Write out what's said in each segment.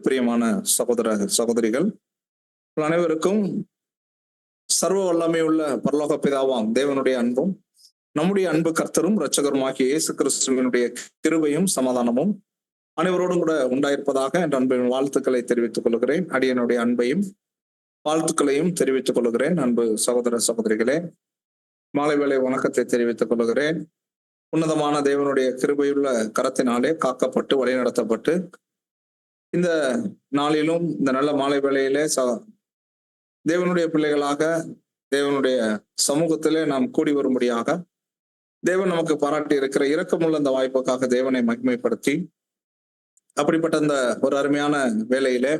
பிரியமான சகோதர சகோதரிகள் அனைவருக்கும் சர்வ வல்லமை உள்ள பரலோக பிதாவாம் தேவனுடைய அன்பும் நம்முடைய அன்பு கர்த்தரும் இரட்சகருமாகிய இயேசு கிறிஸ்துவினுடைய கிருபையும் சமாதானமும் அனைவரோடும் கூட உண்டாயிருப்பதாக என்ற அன்பின் வாழ்த்துக்களை தெரிவித்துக் கொள்கிறேன். அடியனுடைய அன்பையும் வாழ்த்துக்களையும் தெரிவித்துக் கொள்கிறேன். அன்பு சகோதர சகோதரிகளே, மாலை வேளை வணக்கத்தை தெரிவித்துக் கொள்கிறேன். உன்னதமான தேவனுடைய கிருபையுள்ள கரத்தினாலே காக்கப்பட்டு வழிநடத்தப்பட்டு இந்த நாளிலும் இந்த நல்ல மாலை வேளையிலே தேவனுடைய பிள்ளைகளாக தேவனுடைய சமூகத்திலே நாம் கூடி வரும்படியாக தேவன் நமக்கு பாராட்டி இருக்கிற இரக்கமுள்ள அந்த வாய்ப்புக்காக தேவனை மகிமைப்படுத்தி அப்படிப்பட்ட அந்த ஒரு அருமையான வேளையிலே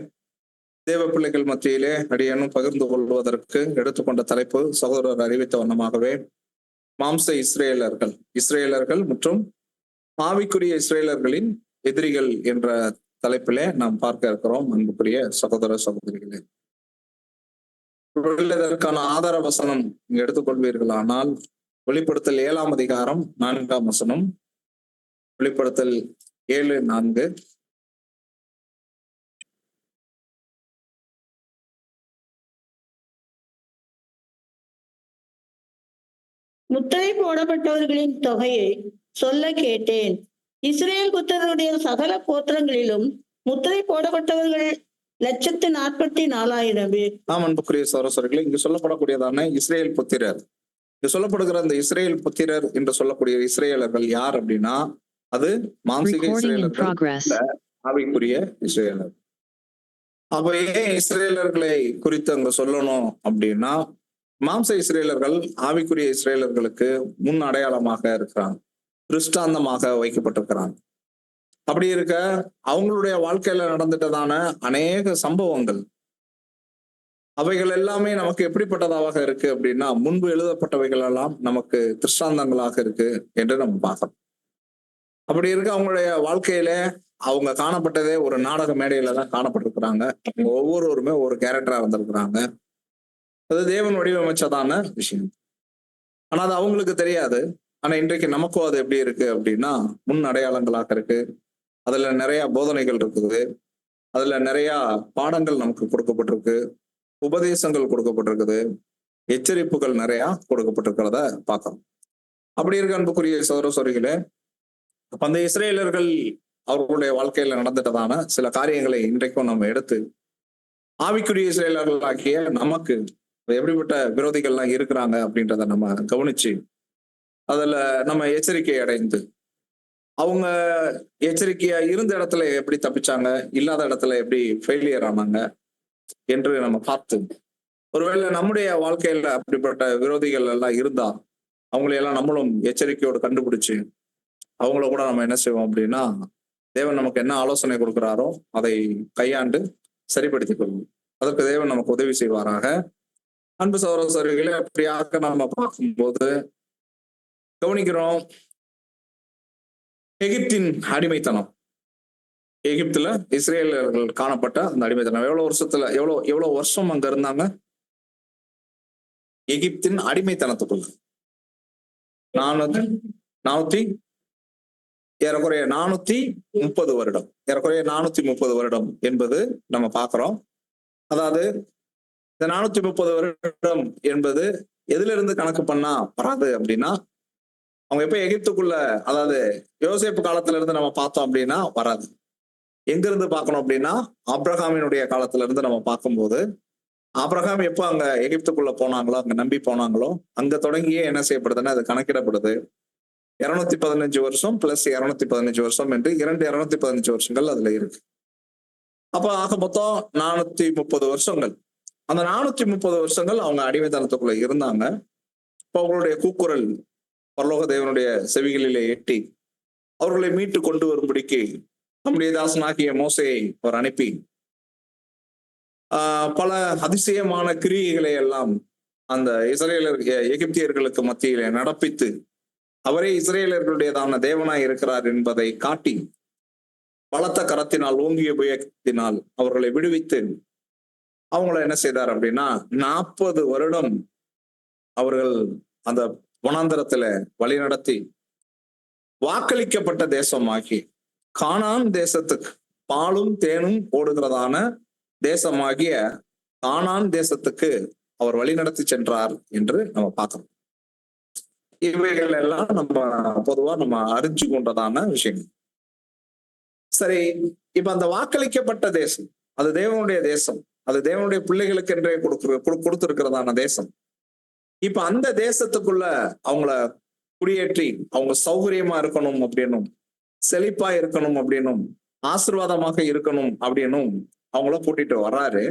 தேவ பிள்ளைகள் மத்தியிலே அடியேனும் பகிர்ந்து கொள்வதற்கு எடுத்துக்கொண்ட தலைப்பு சகோதரர் அறிவித்த வண்ணமாகவே மாம்ச இஸ்ரேலர்கள் மற்றும் ஆவிக்குரிய இஸ்ரேலர்களின் எதிரிகள் என்ற தலைப்பிலே நாம் பார்க்க இருக்கிறோம். அன்புக்குரிய சகோதர சகோதரிகளே, இதற்கான ஆதார வசனம் எடுத்துக்கொள்வீர்களானால் வெளிப்படுத்தல் 7ஆம் அதிகாரம் 4ஆம் வசனம், வெளிப்படுத்தல் 7:4. முத்திரை போடப்பட்டவர்களின் தொகையை சொல்ல கேட்டேன். இஸ்ரேல் புத்திரருடைய சகல கோத்திரங்களிலும் முத்திரை போடப்பட்டவர்கள் 144,000 பேர். அன்புக்குரிய சகோதரர்களே, இங்கு சொல்லப்படக்கூடியதான இஸ்ரேல் புத்திரர், இங்கு சொல்லப்படுகிற அந்த இஸ்ரேல் புத்திரர் என்று சொல்லக்கூடிய இஸ்ரேலர்கள் யார் அப்படின்னா, அது மாம்சீக இஸ்ரேலர்கள், ஆவிக்குரிய இஸ்ரேலர். அப்ப ஏன் இஸ்ரேலர்களை குறித்து அங்க சொல்லணும் அப்படின்னா, மாம்ச இஸ்ரேலர்கள் ஆவிக்குரிய இஸ்ரேலர்களுக்கு முன் அடையாளமாக இருக்கிறாங்க, திருஷ்டாந்தமாக வைக்கப்பட்டிருக்கிறாங்க. அப்படி இருக்க அவங்களுடைய வாழ்க்கையில நடந்துட்டதான அநேக சம்பவங்கள் அவைகள் எல்லாமே நமக்கு எப்படிப்பட்டதாக இருக்கு அப்படின்னா, முன்பு எழுதப்பட்டவைகள் எல்லாம் நமக்கு திருஷ்டாந்தங்களாக இருக்கு என்று நம்ம பார்க்கணும். அப்படி இருக்க அவங்களுடைய வாழ்க்கையில அவங்க காணப்பட்டதே ஒரு நாடக மேடையில தான் காணப்பட்டிருக்கிறாங்க. அவங்க ஒவ்வொருவருமே ஒரு கேரக்டரா வந்திருக்கிறாங்க. அது தேவன் வடிவமைச்சதான விஷயம். ஆனா அது அவங்களுக்கு தெரியாது. ஆனா இன்றைக்கு நமக்கும் அது எப்படி இருக்கு அப்படின்னா, முன் அடையாளங்களாக இருக்கு. அதுல நிறைய போதனைகள் இருக்குது, அதுல நிறைய பாடங்கள் நமக்கு கொடுக்கப்பட்டிருக்கு, உபதேசங்கள் கொடுக்கப்பட்டிருக்குது, எச்சரிப்புகள் நிறைய கொடுக்கப்பட்டிருக்கிறத பார்க்கணும். அப்படி இருக்க அன்புக்குரிய சகோதர சகோதரிகளே, அந்த இஸ்ரேலர்கள் அவர்களுடைய வாழ்க்கையில நடந்துட்டதான சில காரியங்களை இன்றைக்கும் நம்ம எடுத்து ஆவிக்குரிய இஸ்ரேலர்கள் ஆகிய நமக்கு எப்படிப்பட்ட விரோதிகள்லாம் இருக்கிறாங்க அப்படின்றத நம்ம கவனிச்சு அதுல நம்ம எச்சரிக்கை அடைந்து, அவங்க எச்சரிக்கையா இருந்த இடத்துல எப்படி தப்பிச்சாங்க, இல்லாத இடத்துல எப்படி ஃபெயிலியர் ஆனாங்க என்று நம்ம பார்த்து, ஒருவேளை நம்முடைய வாழ்க்கையில அப்படிப்பட்ட விரோதிகள் எல்லாம் இருந்தா அவங்களையெல்லாம் நம்மளும் எச்சரிக்கையோடு கண்டுபிடிச்சு அவங்கள கூட நம்ம என்ன செய்வோம் அப்படின்னா, தேவன் நமக்கு என்ன ஆலோசனை கொடுக்கிறாரோ அதை கையாண்டு சரிப்படுத்திக் கொள்வோம். அதற்கு தேவன் நமக்கு உதவி செய்வாராக. அன்பு சகோதர சகோதரிகளே, அப்படியாக நம்ம பார்க்கும்போது கவனிக்கிறோம், எகிப்தின் அடிமைத்தனம், எகிப்துல இஸ்ரேலர்கள் காணப்பட்ட அந்த அடிமைத்தனம் எவ்வளவு வருஷம் அங்க இருந்தாங்க? எகிப்தின் அடிமைத்தனத்துக்குள்ள ஏறக்குறைய 430 வருடம், ஏறக்குறைய 430 வருடம் என்பது நம்ம பார்க்கிறோம். அதாவது இந்த 430 வருடம் என்பது எதுல இருந்து கணக்கு பண்ணா வராது அப்படின்னா, அவங்க எப்ப எகிப்துக்குள்ள, அதாவது யோசேப்பு காலத்துல இருந்து நம்ம பார்த்தோம் அப்படின்னா வராது. எங்க இருந்து பார்க்கணும் அப்படின்னா, ஆபிரகாமினுடைய காலத்துல இருந்து நம்ம பார்க்கும்போது, ஆபிரகாம் எப்போ அங்க எகிப்துக்குள்ள போனாங்களோ, அங்க நம்பி போனாங்களோ, அங்க தொடங்கியே என்ன செய்யப்படுதுன்னா அது கணக்கிடப்படுது. 215 வருஷம் பிளஸ் 215 வருஷம் என்று 215 வருஷங்கள் அதுல இருக்கு. அப்ப ஆக மொத்தம் 430 வருஷங்கள். அந்த 430 வருஷங்கள் அவங்க அடிமைத்தனத்துக்குள்ள இருந்தாங்க. இப்போ அவங்களுடைய கூக்குரல் பரலோக தேவனுடைய செவிகளிலே எட்டி அவர்களை மீட்டு கொண்டு வரும்படிக்கு நம்முடைய தாசனாகிய மோசேயை அவர் அனுப்பி பல அதிசயமான கிரியைகளை எல்லாம் அந்த எகிப்தியர்களுக்கு மத்தியிலே நடப்பித்து, அவரே இஸ்ரேலர்களுடையதான தேவனாய் இருக்கிறார் என்பதை காட்டி, பலத்த கரத்தினால் ஓங்கிய உபயோகத்தினால் அவர்களை விடுவித்து அவங்கள என்ன செய்தார் அப்படின்னா, 40 வருடம் அவர்கள் அந்த வனாந்தரத்துல வழி நடத்தி வாக்களிக்கப்பட்ட தேசமாகி கானான் தேசத்துக்கு பாலும் தேனும் ஓடுகிறதான தேசமாகிய கானான் தேசத்துக்கு அவர் வழிநடத்தி சென்றார் என்று நம்ம பார்க்கிறோம். இவைகள் எல்லாம் பொதுவா நம்ம அறிஞ்சு கொண்டதான விஷயங்கள். சரி, இப்ப அந்த வாக்களிக்கப்பட்ட தேசம், அது தேவனுடைய தேசம், அது தேவனுடைய பிள்ளைகளுக்கு என்றே கொடுத்திருக்கிறதான தேசம். இப்ப அந்த தேசத்துக்குள்ள அவங்கள குடியேற்றி அவங்க சௌகரியமா இருக்கணும் அப்படின்னும், செழிப்பா இருக்கணும் அப்படின்னும், ஆசீர்வாதமாக இருக்கணும் அப்படின்னும் அவங்கள கூட்டிட்டு வர்றாரு.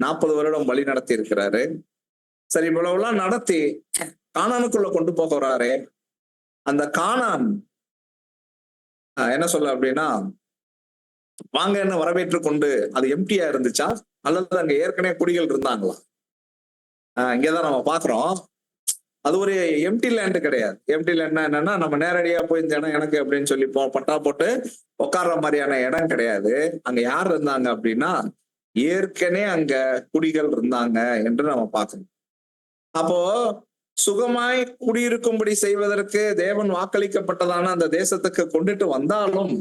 40 வருடம் வழி நடத்தி இருக்கிறாரு. சரி, இவ்வளவுலாம் நடத்தி கானானுக்குள்ள கொண்டு போகிறாரு. அந்த கானான் என்ன சொல்ல அப்படின்னா, வாங்க என்ன வரவேற்று கொண்டு அது எம்டியா இருந்துச்சா, அல்லது அங்க ஏற்கனவே குடிகள் இருந்தாங்களா? இங்கதான் நம்ம பாக்குறோம். அது ஒரு எம்டி லேண்ட் கிடையாது. எம்டி லேண்ட்னா என்னன்னா, நம்ம நேரடியா போய் இந்த இடம் எனக்கு அப்படின்னு சொல்லி பட்டா போட்டு உட்கார்ற மாதிரியான இடம் கிடையாது. அங்க யார் இருந்தாங்க அப்படின்னா, ஏற்கனவே அங்க குடிகள் இருந்தாங்க என்று நம்ம பார்க்கணும். அப்போ சுகமாய் குடியிருக்கும்படி செய்வதற்கு தேவன் வாக்களிக்கப்பட்டதான அந்த தேசத்துக்கு கொண்டுட்டு வந்தாலும்,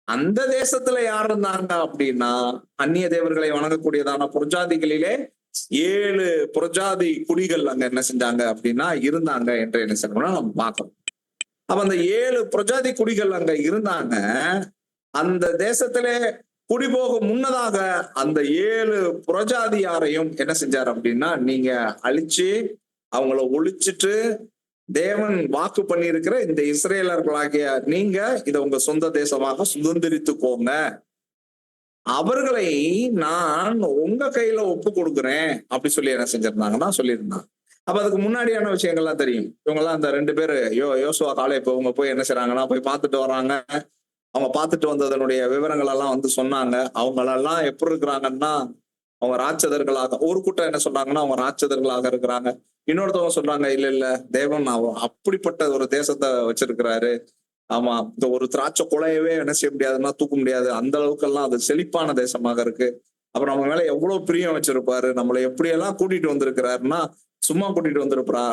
அந்த தேசத்துல யார் இருந்தாங்க அப்படின்னா, அந்நிய தேவர்களை வணங்கக்கூடியதான புறஜாதிகளிலே 7 புறஜாதி குடிகள் அங்க என்ன செஞ்சாங்க அப்படின்னா இருந்தாங்க என்று என்ன செய்யணும்னா நம்ம பார்க்கணும். அப்ப அந்த 7 புறஜாதி குடிகள் அங்க இருந்தாங்க. அந்த தேசத்திலே குடிபோக முன்னதாக அந்த 7 புறஜாதியாரையும் என்ன செஞ்சார் அப்படின்னா, நீங்க அழிச்சு அவங்கள ஒழிச்சிட்டு தேவன் வாக்கு பண்ணி இருக்கிற இந்த இஸ்ரேலர்களாகிய நீங்க இதை உங்க சொந்த தேசமாக சுதந்திரித்துக்கோங்க, அவர்களை நான் உங்க கையில ஒப்பு கொடுக்குறேன் அப்படி சொல்லி என்ன செஞ்சிருந்தாங்கன்னா சொல்லியிருந்தாங்க. அப்ப அதுக்கு முன்னாடியான விஷயங்கள்லாம் தெரியும். இவங்க எல்லாம் அந்த 2 பேரு யோசுவா காலை இப்ப இவங்க போய் என்ன செய்றாங்கன்னா, போய் பார்த்துட்டு வர்றாங்க. அவங்க பார்த்துட்டு வந்ததனுடைய விவரங்கள் எல்லாம் வந்து சொன்னாங்க. அவங்களெல்லாம் எப்படி இருக்கிறாங்கன்னா, அவங்க ராட்சதர்களாக, ஒரு கூட்டம் என்ன சொன்னாங்கன்னா அவங்க ராட்சதர்களாக இருக்கிறாங்க. இன்னொருத்தவங்க சொல்றாங்க, இல்ல இல்ல தேவன் அப்படிப்பட்ட ஒரு தேசத்தை வச்சிருக்கிறாரு. ஆமா, இந்த ஒரு திராட்சை குலையவே என்ன செய்ய முடியாதுன்னா தூக்க முடியாது, அந்த அளவுக்கு எல்லாம் அது செழிப்பான தேசமாக இருக்கு. அப்புறம் நம்ம மேல எவ்வளவு பிரியம் வச்சிருப்பாரு, நம்மளை எப்படியெல்லாம் கூட்டிட்டு வந்திருக்கிறாருன்னா, சும்மா கூட்டிட்டு வந்திருப்பாரா,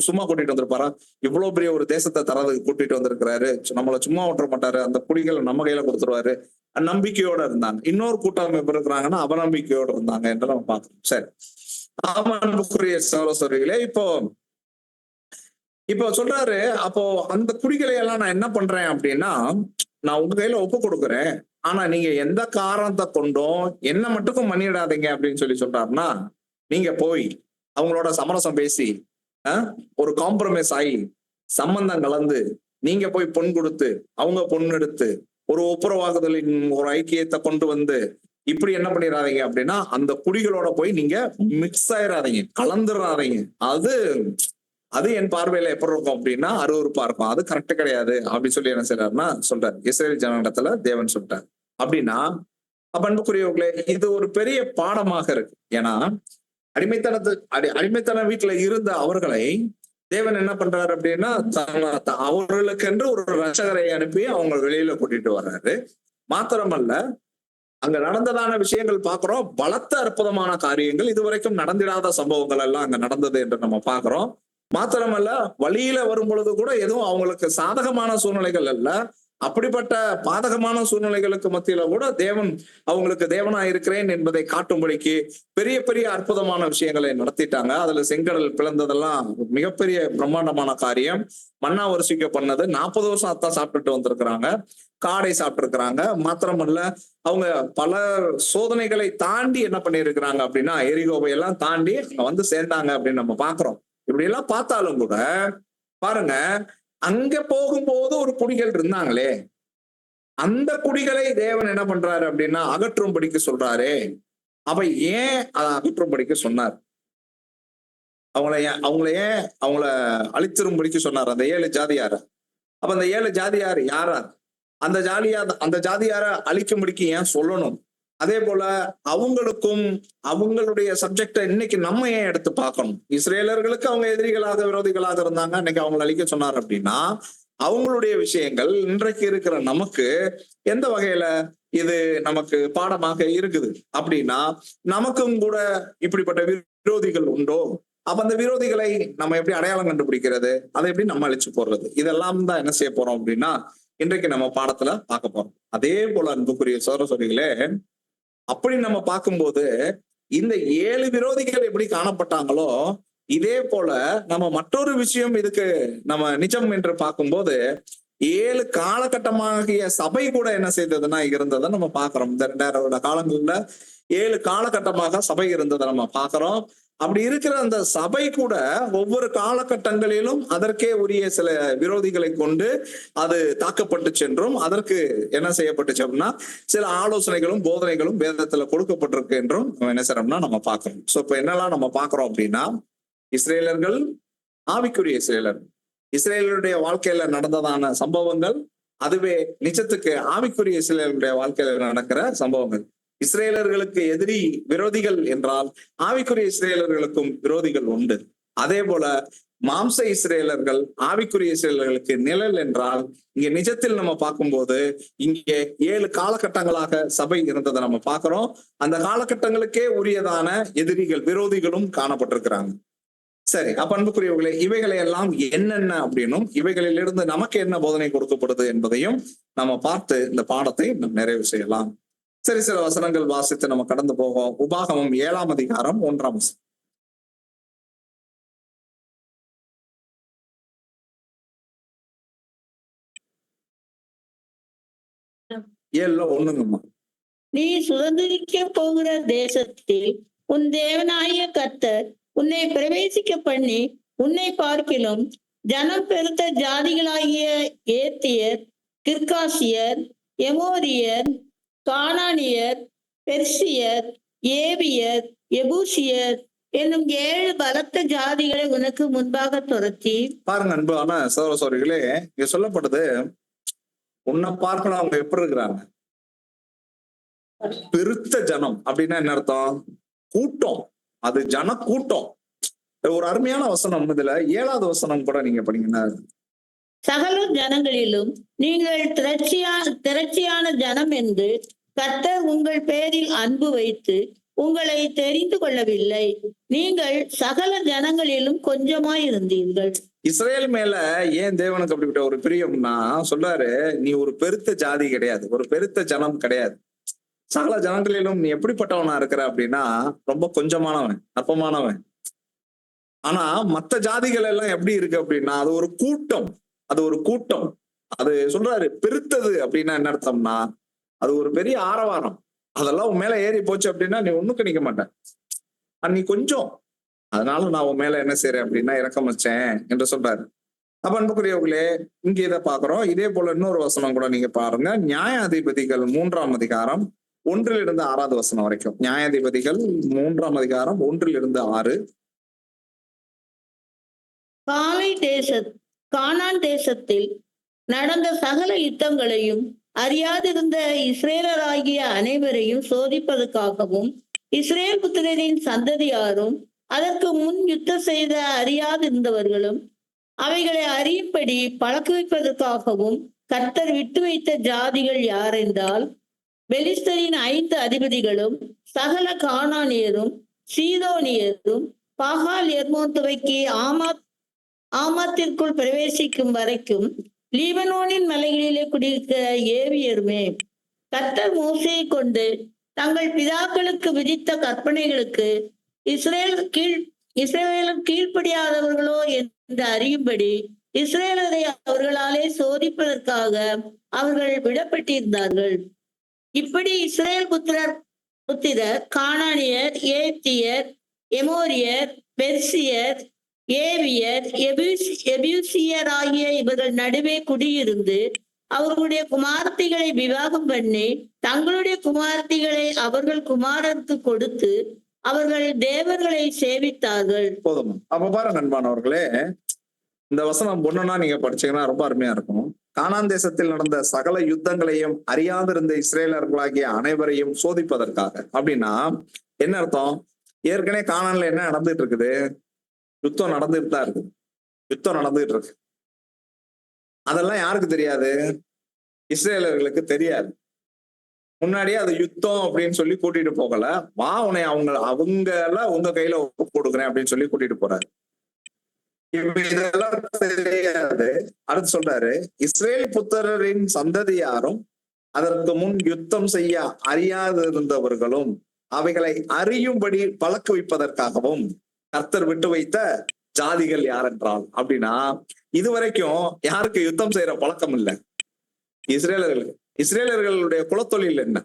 சும்மா கூட்டிட்டு வந்திருப்பாரா, இவ்வளவு பெரிய ஒரு தேசத்தை தரதுக்கு கூட்டிட்டு வந்திருக்கிறாரு, நம்மளை சும்மா விட்டுற மாட்டாரு, அந்த குடிகள் நம்ம கையில கொடுத்துருவாரு, நம்பிக்கையோட இருந்தாங்க. இன்னொரு கூட்டம் எப்படி இருக்கிறாங்கன்னா அவநம்பிக்கையோட இருந்தாங்க என்று நம்ம பார்க்கணும். சரி, ஆமா அன்புக்குரிய சகோதரிகளே, இப்போ சொல்றாரு, அப்போ அந்த குடிகளை எல்லாம் நான் என்ன பண்றேன் அப்படின்னா, நான் உங்க கையில ஒப்பு கொடுக்குறேன், ஆனா நீங்க எந்த காரணத்தை கொண்டும் என்ன மட்டுக்கும் பண்ணிடாதீங்க அப்படின்னு சொல்லி சொல்றாருன்னா, நீங்க போய் அவங்களோட சமரசம் பேசி ஒரு காம்ப்ரமைஸ் ஆகி சம்பந்தம் கலந்து நீங்க போய் பொன் கொடுத்து அவங்க பொண்ணு எடுத்து ஒரு ஒப்புரவாகுதலின் ஒரு ஐக்கியத்தை கொண்டு வந்து இப்படி என்ன பண்ணிடாதீங்க அப்படின்னா, அந்த குடிகளோட போய் நீங்க மிக்ஸ் ஆயிடாதீங்க, கலந்துடாதீங்க. அது என் பார்வையில எப்படி இருக்கும் அப்படின்னா அருவருப்பா இருக்கும், அது கரெக்ட் கிடையாது அப்படின்னு சொல்லி என்ன செய்யறாருன்னா சொல்றாரு. இஸ்ரேல் ஜனங்களிடத்துல தேவன் சொல்றாரு அப்படின்னா, அன்புக்குரியவர்களே, இது ஒரு பெரிய பாடமாக இருக்கு. ஏன்னா அடிமைத்தன வீட்டுல இருந்த அவர்களை தேவன் என்ன பண்றாரு அப்படின்னா, அவர்களுக்கென்று ஒரு ரட்சகரை அனுப்பி அவங்க வெளியில கூட்டிட்டு வர்றாரு. மாத்திரமல்ல, அங்க நடந்ததான விஷயங்கள் பாக்குறோம், பலத்த அற்புதமான காரியங்கள், இதுவரைக்கும் நடந்திடாத சம்பவங்கள் எல்லாம் அங்க நடந்தது என்று நம்ம பாக்குறோம். மாத்திரமல்ல, வழியில வரும் பொழுது கூட எதுவும் அவங்களுக்கு சாதகமான சூழ்நிலைகள் அல்ல, அப்படிப்பட்ட பாதகமான சூழ்நிலைகளுக்கு மத்தியில கூட தேவன் அவங்களுக்கு தேவனா இருக்கிறேன் என்பதை காட்டும்படிக்கு பெரிய பெரிய அற்புதமான விஷயங்களை நடத்திட்டாங்க. அதுல செங்கடல் பிளந்ததெல்லாம் மிகப்பெரிய பிரம்மாண்டமான காரியம். மன்னா வருஷிக்க பண்ணது 40 வருஷம் அத்தான் சாப்பிட்டுட்டு வந்திருக்கிறாங்க, காடை சாப்பிட்டு இருக்கிறாங்க. மாத்திரமல்ல, அவங்க பல சோதனைகளை தாண்டி என்ன பண்ணிருக்கிறாங்க அப்படின்னா, எரிகோவை எல்லாம் தாண்டி அங்க வந்து சேர்ந்தாங்க அப்படின்னு நம்ம பாக்குறோம். இப்படி எல்லாம் பார்த்தாலும் கூட பாருங்க, அங்க போகும்போது ஒரு குடிகள் இருந்தாங்களே, அந்த குடிகளை தேவன் என்ன பண்றாரு அப்படின்னா அகற்றும்படிக்கு சொல்றாரு. அப்ப ஏன் அதை அகற்றும்படிக்கு சொன்னார்? அவங்கள அழிச்சிரும்படிக்கு சொன்னார் அந்த 7 ஜாதியார. அப்ப அந்த 7 ஜாதியார் யாரா? அந்த ஜாதியார அழிக்கும்படிக்கு ஏன் சொல்லணும்? அதே போல அவங்களுக்கும் அவங்களுடைய சப்ஜெக்டை இன்னைக்கு நம்ம ஏன் எடுத்து பார்க்கணும்? இஸ்ரேலர்களுக்கு அவங்க எதிரிகளாக விரோதிகளாக இருந்தாங்க, இன்னைக்கு அவங்களை அழிக்க சொன்னார் அப்படின்னா, அவங்களுடைய விஷயங்கள் இன்றைக்கு இருக்கிற நமக்கு எந்த வகையில இது நமக்கு பாடமாக இருக்குது அப்படின்னா, நமக்கும் கூட இப்படிப்பட்ட விரோதிகள் உண்டோ? அப்ப அந்த விரோதிகளை நம்ம எப்படி அடையாளம் கண்டுபிடிக்கிறது, அதை எப்படி நம்ம அழிச்சு போடுறது, இதெல்லாம் தான் என்ன செய்ய போறோம் அப்படின்னா இன்றைக்கு நம்ம பாடத்துல பார்க்க போறோம். அதே போல அன்புக்குரிய சகோதரர்களே, அப்படி நம்ம பார்க்கும்போது இந்த 7 விரோதிகள் எப்படி காணப்பட்டாங்களோ இதே போல நம்ம மற்றொரு விஷயம் இதுக்கு நம்ம நிஜம் என்று பார்க்கும்போது 7 காலகட்டமாகிய சபை கூட என்ன செய்ததுன்னா இருந்ததை நம்ம பார்க்கிறோம். இந்த 2000 வருட காலங்கள்ல 7 காலகட்டமாக சபை இருந்ததை நம்ம பார்க்கிறோம். அப்படி இருக்கிற அந்த சபை கூட ஒவ்வொரு காலகட்டங்களிலும் அதற்கே உரிய சில விரோதிகளை கொண்டு அது தாக்கப்பட்டு சென்றும் அதற்கு என்ன செய்யப்பட்டுச்சு அப்படின்னா சில ஆலோசனைகளும் போதனைகளும் வேதத்துல கொடுக்கப்பட்டிருக்கு என்றும் என்ன செய்யறோம்னா நம்ம பார்க்கிறோம். சோ இப்ப என்னெல்லாம் நம்ம பார்க்கிறோம் அப்படின்னா, இஸ்ரேலர்கள் ஆவிக்குரிய இஸ்ரேலர்கள், இஸ்ரேலருடைய வாழ்க்கையில நடந்ததான சம்பவங்கள், அதுவே நிஜத்துக்கு ஆவிக்குரிய இஸ்ரேலருடைய வாழ்க்கையில நடக்கிற சம்பவங்கள். இஸ்ரேலர்களுக்கு எதிரி விரோதிகள் என்றால் ஆவிக்குரிய இஸ்ரேலர்களுக்கும் விரோதிகள் உண்டு. அதே போல மாம்ச இஸ்ரேலர்கள் ஆவிக்குரிய இஸ்ரேலர்களுக்கு நிழல் என்றால் இங்க நிஜத்தில் நம்ம பார்க்கும்போது இங்கே 7 காலகட்டங்களாக சபை இருந்ததை நம்ம பார்க்கிறோம். அந்த காலகட்டங்களுக்கே உரியதான எதிரிகள் விரோதிகளும் காணப்பட்டிருக்கிறாங்க. சரி, அப்ப அன்புக்குரியவர்களே, இவைகளை எல்லாம் என்னென்ன அப்படின்னும் இவைகளிலிருந்து நமக்கு என்ன போதனை கொடுக்கப்படுது என்பதையும் நம்ம பார்த்து இந்த பாடத்தை நம்ம நிறைவு செய்யலாம். சரி, சில வசனங்கள் வாசித்து நம்ம கடந்து போவோம். உபாகமம் 7ஆம் அதிகாரம் 1ஆம் வசனம். 7:1. நீ சுதந்திரிக்க போகிற தேசத்தில் உன் தேவனாகிய கர்த்தர் உன்னை பிரவேசிக்க பண்ணி உன்னை பார்க்கிலும் ஜனம் பெருத்த ஜாதிகளாகிய ஏத்தியர், கிர்காசியர், எமோரியர், கானானியர், பெர்சியர், ஏவியர், எபூசியர் என்னும் 7 பலத்த ஜாதிகளை உனக்கு முன்பாக துரத்தி. பாருங்க அன்பான சகோதர சகோதரிகளே, இங்க சொல்லப்படுது உன்னை பார்க்கணும். அவங்க எப்படி இருக்கிறாங்க? பெருத்த ஜனம் அப்படின்னா என்ன அர்த்தம்? கூட்டம். அது ஜன கூட்டம். ஒரு அருமையான வசனம் இதுல 7வது வசனம் கூட நீங்க படிங்கன்னா, சகல ஜனங்களிலும் நீங்கள் திரட்சியான ஜனம் என்று கர்த்தர் உங்கள் பேரில் அன்பு வைத்து உங்களை தெரிந்து கொள்ளவில்லை. நீங்கள் சகல ஜனங்களிலும் கொஞ்சமாய் இருந்தீர்கள். இஸ்ரேல் மேல ஏன் தேவனுக்கு அப்படிப்பட்ட ஒரு பிரியம்னா சொல்றாரு, நீ ஒரு பெருத்த ஜாதி கிடையாது, ஒரு பெருத்த ஜனம் கிடையாது. சகல ஜனங்களிலும் நீ எப்படிப்பட்டவனா இருக்கிற அப்படின்னா ரொம்ப கொஞ்சமானவன், அற்பமானவன். ஆனா மத்த ஜாதிகள் எல்லாம் எப்படி இருக்கு அப்படின்னா அது ஒரு கூட்டம், அது ஒரு கூட்டம். அது சொல்றாரு பெருத்தது அப்படின்னா என்ன அர்த்தம்னா அது ஒரு பெரிய ஆரவாரம். அதெல்லாம் உன் மேல ஏறி போச்சு அப்படின்னா நீ ஒண்ணுக்கு நிக்க மாட்டேன், நீ கொஞ்சம். அதனால நான் உன் மேல என்ன செய்யறேன் அப்படின்னா இரக்கம் வச்சேன் என்று சொல்றாரு. அப்ப அன்புக்குரியவர்களே, இங்க இதை பாக்குறோம். இதே போல இன்னொரு வசனம் கூட நீங்க பாருங்க. நியாயாதிபதிகள் 3ஆம் அதிகாரம் 1 6 வசனம் வரைக்கும். நியாயாதிபதிகள் 3ஆம் அதிகாரம் 1 6. கானான் தேசத்தில் நடந்த சகல யுத்தங்களையும் அறியாதிருந்த இஸ்ரேலராகிய அனைவரையும் சோதிப்பதற்காகவும் இஸ்ரேல் புத்திரரின் சந்ததியாரும் அதற்கு முன் யுத்தம் செய்த அறியாதிருந்தவர்களும் அவைகளை அறியும்படி பழக்குவிப்பதற்காகவும் கர்த்தர் விட்டு வைத்த ஜாதிகள் யார் என்றால், பெலிஸ்தரின் 5 அதிபதிகளும் சகல கானானியரும் சீதோனியரும் பாகால் எர்மோன் துவக்கி ஆமாத்திற்குள் பிரவேசிக்கும் வரைக்கும் லீபனோனின் மலைகளிலே குடியிருக்கிற ஏவியருமே. கர்த்தர் மோசேயை கொண்டு தங்கள் பிதாக்களுக்கு விதித்த கற்பனைகளுக்கு இஸ்ரவேலர் கீழ்ப்படியாதவர்களோ என்று அறியும்படி இஸ்ரேலரை அவர்களாலே சோதிப்பதற்காக அவர்கள் விடப்பட்டிருந்தார்கள். இப்படி இஸ்ரேல் புத்திரர் கானானியர், ஏத்தியர், எமோரியர், பெர்சியர், ஏவியர், எபூசியர் ஆகிய இவர்கள் நடுவே குடியிருந்து அவர்களுடைய குமாரத்திகளை விவாகம் பண்ணி தங்களுடைய குமாரத்திகளை அவர்கள் குமாரருக்கு கொடுத்து அவர்கள் தேவர்களை சேவித்தார்கள். போதும். அப்ப பாருங்க அன்பானவர்களே, இந்த வசனம் ஒண்ணுன்னா நீங்க படிச்சீங்கன்னா ரொம்ப அருமையா இருக்கும். கானான் தேசத்தில் நடந்த சகல யுத்தங்களையும் அறியாதிருந்த இஸ்ரேலர்களாகிய அனைவரையும் சோதிப்பதற்காக. அப்படின்னா என்ன அர்த்தம்? ஏற்கனவே கானான்ல என்ன நடந்துட்டு இருக்குது? யுத்தம் நடந்துட்டு தான் இருக்குது. யுத்தம் நடந்துட்டு இருக்கு. அதெல்லாம் யாருக்கு தெரியாது? இஸ்ரேலர்களுக்கு தெரியாது. முன்னாடியே அது யுத்தம் அப்படின்னு சொல்லி கூட்டிட்டு போகல. உன்னை அவங்கள உங்க கையில கொடுக்குறேன் அப்படின்னு சொல்லி கூட்டிட்டு போறாரு. இதெல்லாம் தெரியாது. அடுத்து சொல்றாரு, இஸ்ரேல் புத்திரரின் சந்ததியாரும் அதற்கு முன் யுத்தம் செய்ய அறியாதிருந்தவர்களும் அவைகளை அறியும்படி பழக்குவிப்பதற்காகவும் கர்த்தர் விட்டு வைத்த ஜாதிகள் யார் என்றால், அப்படின்னா இதுவரைக்கும் யாருக்கு யுத்தம் செய்யற பழக்கம் இல்லை? இஸ்ரேலர்களுக்கு. இஸ்ரேலர்களுடைய குலத்தொழில் என்ன?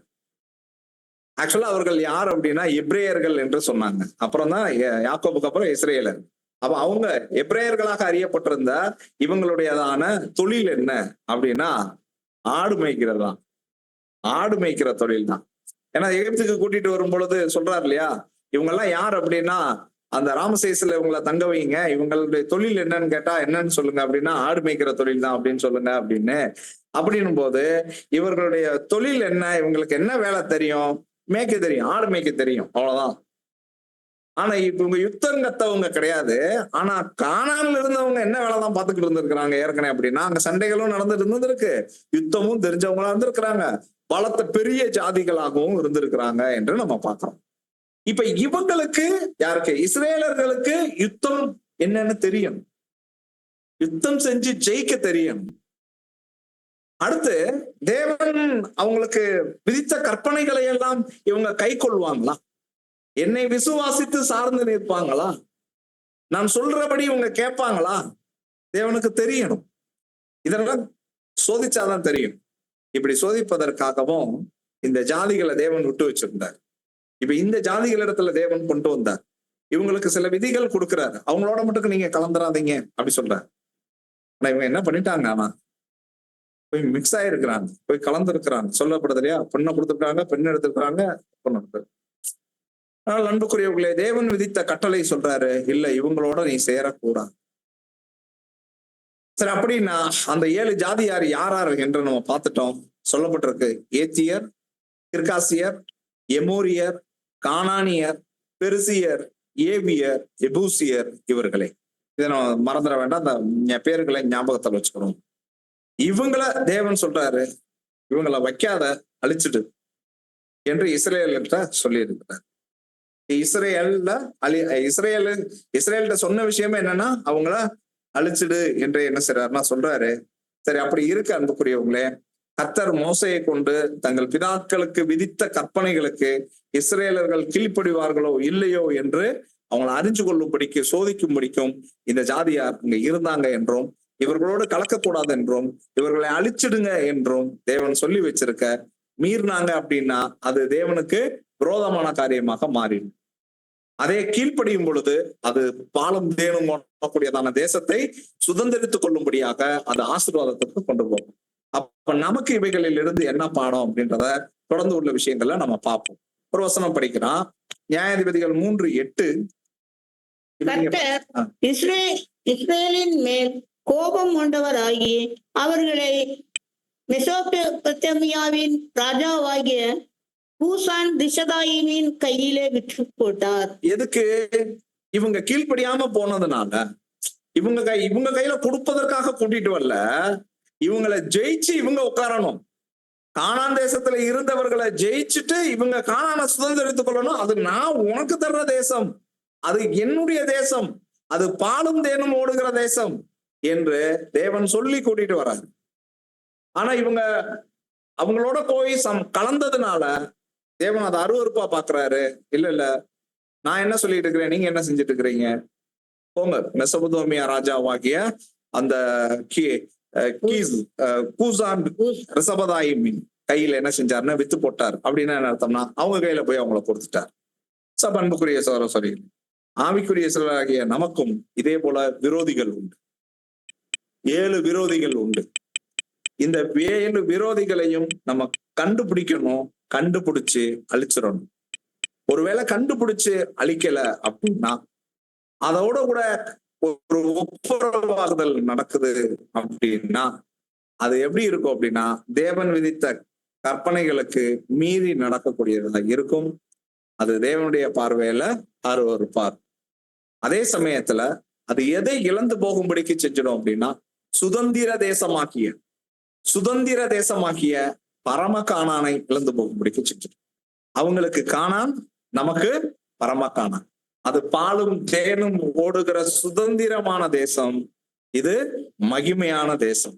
ஆக்சுவலா அவர்கள் யார் அப்படின்னா எப்ரேயர்கள் என்று சொன்னாங்க. அப்புறம் தான் யாக்கோபுக்கு அப்புறம் இஸ்ரேலர். அப்ப அவங்க எப்ரேயர்களாக அறியப்பட்டிருந்த இவங்களுடையதான தொழில் என்ன அப்படின்னா ஆடு மேய்க்கிறது தான். ஆடு மேய்க்கிற தொழில் தான். ஏன்னா எகிப்துக்கு கூட்டிட்டு வரும் பொழுது சொல்றாரு இல்லையா, இவங்க எல்லாம் யார் அப்படின்னா அந்த ராமசேஸ்ல இவங்களை தங்க வைங்க, இவங்களுடைய தொழில் என்னன்னு கேட்டா என்னன்னு சொல்லுங்க அப்படின்னா ஆடு மேய்க்கிற தொழில் தான் அப்படின்னு சொல்லுங்க அப்படின்னு. அப்படின்னும் போது இவர்களுடைய தொழில் என்ன, இவங்களுக்கு என்ன வேலை தெரியும்? மேய்க்க தெரியும், ஆடு மேய்க்க தெரியும், அவ்வளவுதான். ஆனா இப்ப இவங்க யுத்தம் கத்தவங்க கிடையாது. ஆனா கானான்ல இருந்தவங்க என்ன வேலை தான் பார்த்துக்கிட்டு இருந்திருக்கிறாங்க ஏற்கனவே அப்படின்னா, அங்க சண்டைகளும் நடந்துட்டு இருந்திருக்கு, யுத்தமும் தெரிஞ்சவங்களா இருந்திருக்கிறாங்க, பலத்த பெரிய ஜாதிகளாகவும் இருந்திருக்கிறாங்க என்று நம்ம பார்க்கிறோம். இப்ப இவங்களுக்கு யாருக்கு? இஸ்ரேலர்களுக்கு யுத்தம் என்னன்னு தெரியும், யுத்தம் செஞ்சு ஜெயிக்க தெரியும். அடுத்து தேவன் அவங்களுக்கு விதித்த கற்பனைகளை எல்லாம் இவங்க கை கொள்வாங்களா? என்னை விசுவாசித்து சார்ந்து நிற்பாங்களா? நான் சொல்றபடி இவங்க கேட்பாங்களா? தேவனுக்கு தெரியணும். இதெல்லாம் சோதிச்சாதான் தெரியும். இப்படி சோதிப்பதற்காகவும் இந்த ஜாதிகளை தேவன் விட்டு வச்சிருந்தார். இப்ப இந்த ஜாதிகளிடத்துல தேவன் கொண்டு வந்தார். இவங்களுக்கு சில விதிகள் கொடுக்கிறாரு, அவங்களோட மட்டும் நீங்க கலந்துராதீங்க அப்படி சொல்றாரு. ஆனா இவங்க என்ன பண்ணிட்டாங்க? ஆனா போய் மிக்ஸ் ஆயிருக்கிறாங்க, போய் கலந்து இருக்கிறாங்க. சொல்லப்படுது இல்லையா, பெண்ணை கொடுத்துருக்காங்க, பெண் எடுத்திருக்கிறாங்க, பொண்ணு எடுத்து. ஆனால் அன்புக்குரியவர்களே, தேவன் விதித்த கட்டளை சொல்றாரு, இல்ல இவங்களோட நீ சேரக்கூடாது. சரி, அப்படின்னா அந்த 7 ஜாதியார் யார் என்று நம்ம பார்த்துட்டோம். சொல்லப்பட்டிருக்கு, ஏத்தியர், கிர்காசியர், எமோரியர், கானானியர், பெருசியர், ஏவியர், எபூசியர், இவர்களே. இதை நம்ம மறந்துட வேண்டாம், அந்த பேர்களை ஞாபகத்தில் வச்சுக்கணும். இவங்கள தேவன் சொல்றாரு, இவங்களை வைக்காத, அழிச்சிடு என்று இஸ்ரேல்கிட்ட சொல்லி இருக்கிறார். இஸ்ரேல்கிட்ட சொன்ன விஷயமே என்னன்னா அவங்கள அழிச்சிடு என்று என்ன செய்றாருன்னா சொல்றாரு. சரி, அப்படி இருக்கு அன்புக்குரியவங்களே, கர்த்தர் மோசையை கொண்டு தங்கள் பிதாக்களுக்கு விதித்த கற்பனைகளுக்கு இஸ்ரேலர்கள் கீழ்ப்படிவார்களோ இல்லையோ என்று அவங்களை அறிஞ்சு கொள்ளும்படிக்கு சோதிக்கும்படிக்கும் இந்த ஜாதியார் இங்க இருந்தாங்க என்றும், இவர்களோடு கலக்கக்கூடாது என்றும், இவர்களை அழிச்சிடுங்க என்றும் தேவன் சொல்லி வச்சிருக்க. மீறினாங்க அப்படின்னா அது தேவனுக்கு விரோதமான காரியமாக மாறிடும். அதே கீழ்ப்படியும் பொழுது அது பாலும் தேனும் கூடியதான தேசத்தை சுதந்திரித்துக் கொள்ளும்படியாக அது ஆசீர்வாதத்துக்கு கொண்டு போகும். அப்ப நமக்கு இவைகளில் இருந்து என்ன பாடம் அப்படின்றத தொடர்ந்து உள்ள விஷயங்கள்ல நம்ம பார்ப்போம். ஒரு வசனம் படிக்கிறான், நியாயாதிபதிகள் 3:8. இஸ்ரேலின் மேல் கோபம் கொண்டவராகி அவர்களை மெசொப்பொத்தேமியாவின் ராஜாவாகிய கூசான் ரிஷதாயிமின் கையிலே விற்று போட்டார். எதுக்கு? இவங்க கீழ்ப்படியாம போனதுனால. இவங்க கையில கொடுப்பதற்காக கூட்டிட்டு வரல, இவங்களை ஜெயிச்சு இவங்க உட்காரணும். கானான் தேசத்துல இருந்தவர்களை ஜெயிச்சுட்டு இவங்க கானானை சுதந்திரித்துக் கொள்ளணும். அது நான் உனக்கு தர்ற தேசம், அது என்னுடைய தேசம், அது பாலும் தேனும் ஓடுகிற தேசம் என்று தேவன் சொல்லி கூட்டிட்டு வர்றாரு. ஆனா இவங்க அவங்களோட போய் கலந்ததுனால தேவன் அதை அருவருப்பா பாக்குறாரு. இல்ல நான் என்ன சொல்லிட்டு இருக்கிறேன், நீங்க என்ன செஞ்சுட்டு இருக்கிறீங்க, போங்க மெசொப்பொத்தேமியா ராஜாவாகிய அந்த கூசான் ரிஷபதாயிமின் கையில என்ன செஞ்சாருன்னா வித்து போட்டார். அப்படின்னு என்ன அர்த்தம்னா அவங்க கையில போய் அவங்கள கொடுத்துட்டார். அன்புக்குரிய சகோதரி, ஆவிக்குரிய சிலராகிய நமக்கும் இதே போல விரோதிகள் உண்டு. 7 விரோதிகள் உண்டு. இந்த 7 விரோதிகளையும் நம்ம கண்டுபிடிக்கணும், கண்டுபிடிச்சு அழிச்சிடணும். ஒருவேளை கண்டுபிடிச்சு அழிக்கல அப்படின்னா அதோட கூட ஒரு ஒப்புரவாகுதல் நடக்குது அப்படின்னா அது எப்படி இருக்கும் அப்படின்னா தேவன் விதித்த கற்பனைகளுக்கு மீறி நடக்கக்கூடியதா இருக்கும். அது தேவனுடைய பார்வையில அருவருப்பார். அதே சமயத்துல அது எதை இழந்து போகும்படிக்கு செஞ்சிடும் அப்படின்னா சுதந்திர தேசமாக்கிய பரம கானானை இழந்து போகும்படிக்கு செஞ்சிடும். அவங்களுக்கு கானான், நமக்கு பரம கானான். அது பாலும் தேனும் ஓடுகிற சுதந்திரமான தேசம். இது மகிமையான தேசம்.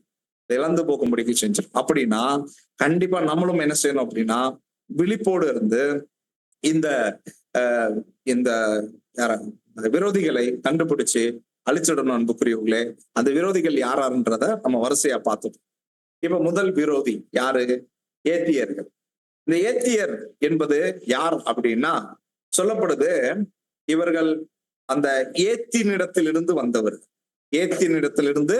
இழந்து போகும்படிக்கு செஞ்சிடும். அப்படின்னா கண்டிப்பா நம்மளும் என்ன செய்யணும் அப்படின்னா விழிப்போடு இருந்து இந்த இந்த விரோதிகளை கண்டுபிடிச்சு அழிச்சிடணும். அன்புக்குரியவர்களே, அந்த விரோதிகள் யாராருன்றத நம்ம வரிசையா பார்த்தோம். இப்ப முதல் விரோதி யாரு? ஏத்தியர்கள். இந்த ஏத்தியர் என்பது யார் அப்படின்னா சொல்லப்படுது, இவர்கள் அந்த ஏத்தினிடத்திலிருந்து வந்தவர்கள், ஏத்தினிடத்திலிருந்து